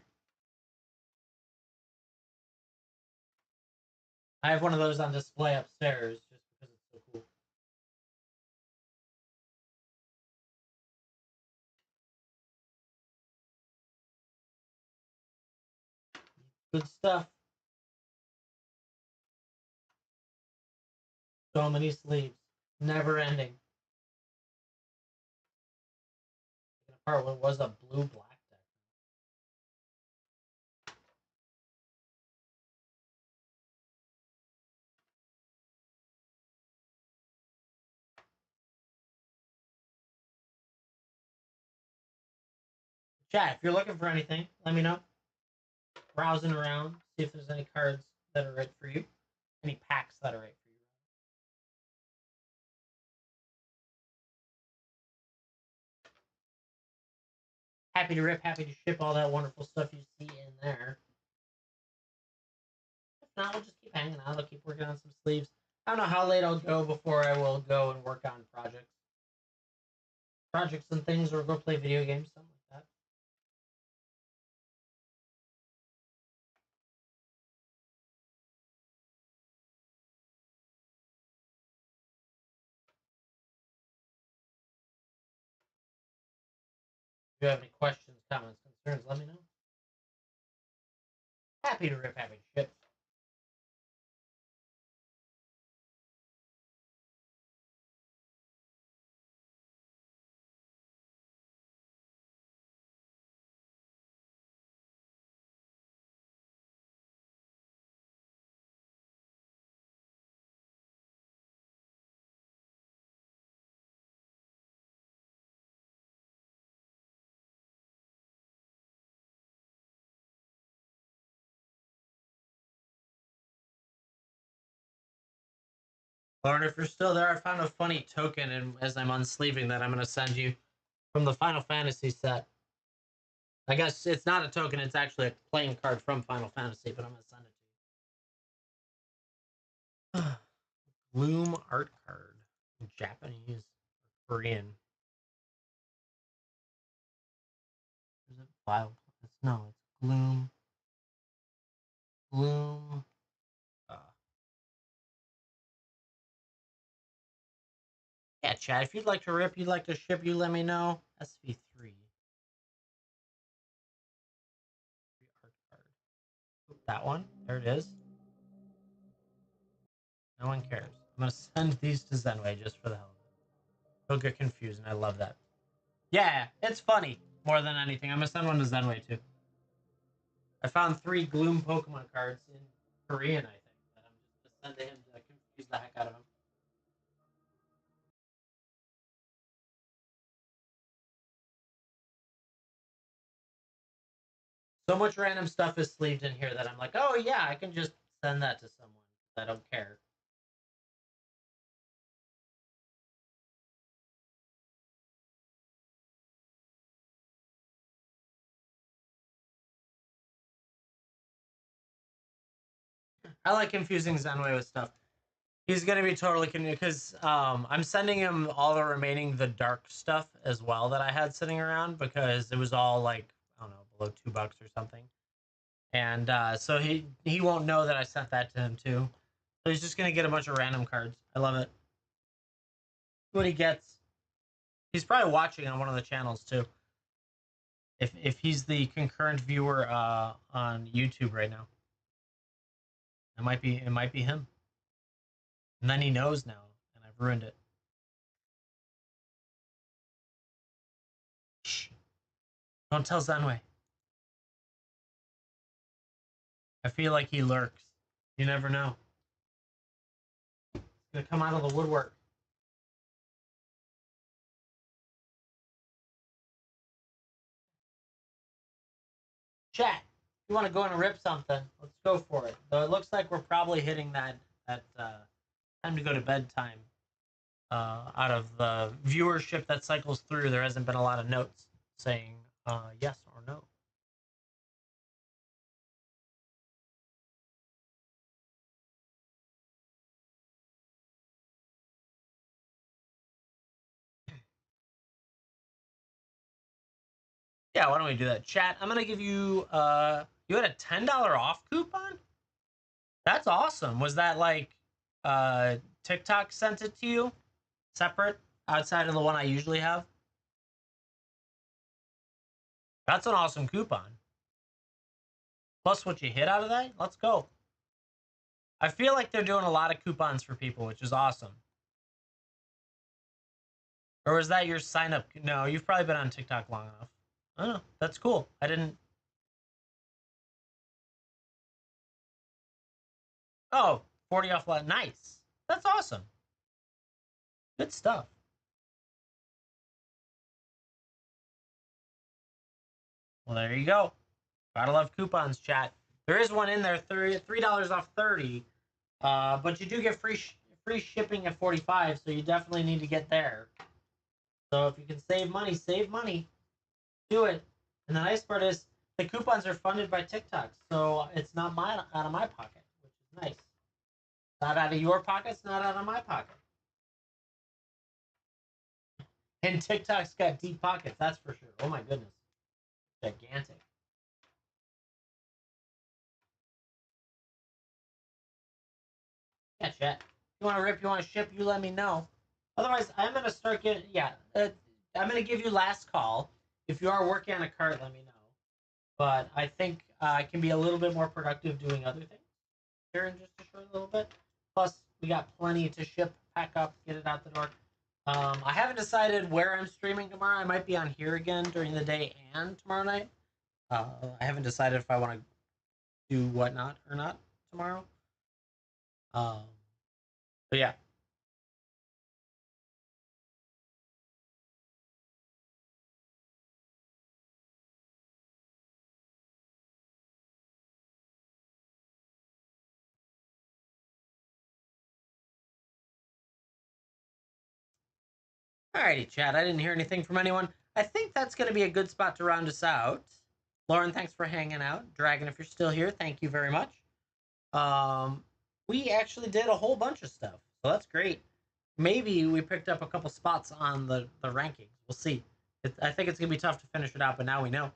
I have one of those on display upstairs just because it's so cool. Good stuff. So many sleeves, never ending. Apart, what was a blue black deck? Chat, if you're looking for anything, let me know. Browsing around, see if there's any cards that are right for you, any packs that are right for you. Happy to rip, happy to ship all that wonderful stuff you see in there. If not, we'll just keep hanging out. I'll keep working on some sleeves. I don't know how late I'll go before I will go and work on projects and things, or go play video games, something like that. If you have any questions, comments, concerns, let me know. Happy to rip, happy to ship. Lauren, if you're still there, I found a funny token, and as I'm unsleeving that, I'm going to send you from the Final Fantasy set. I guess it's not a token; it's actually a playing card from Final Fantasy, but I'm going to send it to you. Gloom art card, Japanese, Korean. Is it Wild? No, it's Gloom. Gloom. Uh, yeah, chat. If you'd like to rip, you'd like to ship, you let me know. SV3. Art card. Oop, that one. There it is. No one cares. I'm gonna send these to Zenway just for the hell of it. He'll get confused, and I love that. Yeah, it's funny more than anything. I'm gonna send one to Zenway too. I found 3 Gloom Pokemon cards in Korean, I think, that I'm just gonna send to him to confuse the heck out of him. So much random stuff is sleeved in here that I'm like, oh yeah, I can just send that to someone. I don't care. I like confusing Zenway with stuff. He's gonna be totally confused because I'm sending him all the remaining the dark stuff as well that I had sitting around because it was all like I don't know below $2 or something, and so he won't know that I sent that to him too. So he's just gonna get a bunch of random cards. I love it. What he gets. He's probably watching on one of the channels too. If he's the concurrent viewer on YouTube right now, it might be him. And then he knows now, and I've ruined it. Shh! Don't tell Zenway. I feel like he lurks. You never know. He's gonna come out of the woodwork. Chat. You want to go and rip something? Let's go for it. Though it looks like we're probably hitting that time to go to bed time. Out of the viewership that cycles through, there hasn't been a lot of notes saying yes or no. Yeah, why don't we do that? Chat, I'm gonna give you you had a $10 off coupon? That's awesome. Was that like TikTok sent it to you? Separate? Outside of the one I usually have? That's an awesome coupon. Plus what you hit out of that? Let's go. I feel like they're doing a lot of coupons for people, which is awesome. Or was that your sign up? No, you've probably been on TikTok long enough. Oh, that's cool. I didn't. Oh, 40 off. Nice. That's awesome. Good stuff. Well, there you go. Gotta love coupons, chat. There is one in there, $3 off 30. But you do get free shipping at 45, so you definitely need to get there. So if you can save money, save money. Do it. And the nice part is the coupons are funded by TikTok, so it's not out of my pocket, which is nice. Not out of your pockets, not out of my pocket. And TikTok's got deep pockets, that's for sure. Oh my goodness. Gigantic. Yeah, chat. If you want to rip, you want to ship, you let me know. Otherwise, I'm going to start getting, yeah, I'm going to give you last call. If you are working on a cart, let me know. But I think I can be a little bit more productive doing other things here in just a short little bit. Plus, we got plenty to ship, pack up, get it out the door. I haven't decided where I'm streaming tomorrow. I might be on here again during the day and tomorrow night. I haven't decided if I want to do whatnot or not tomorrow. Um, but yeah, Alrighty, chat. I didn't hear anything from anyone. I think that's going to be a good spot to round us out. Lauren, thanks for hanging out. Dragon, if you're still here, thank you very much. We actually did a whole bunch of stuff, so that's great. Maybe we picked up a couple spots on the rankings. We'll see. I think it's gonna be tough to finish it out, but now we know.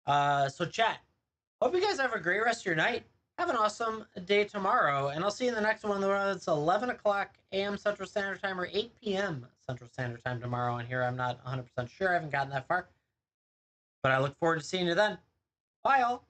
So chat. Hope you guys have a great rest of your night. Have an awesome day tomorrow, and I'll see you in the next one. It's 11 o'clock a.m. Central Standard Time or 8 p.m. Central Standard Time tomorrow. And here I'm not 100% sure. I haven't gotten that far, but I look forward to seeing you then. Bye, all.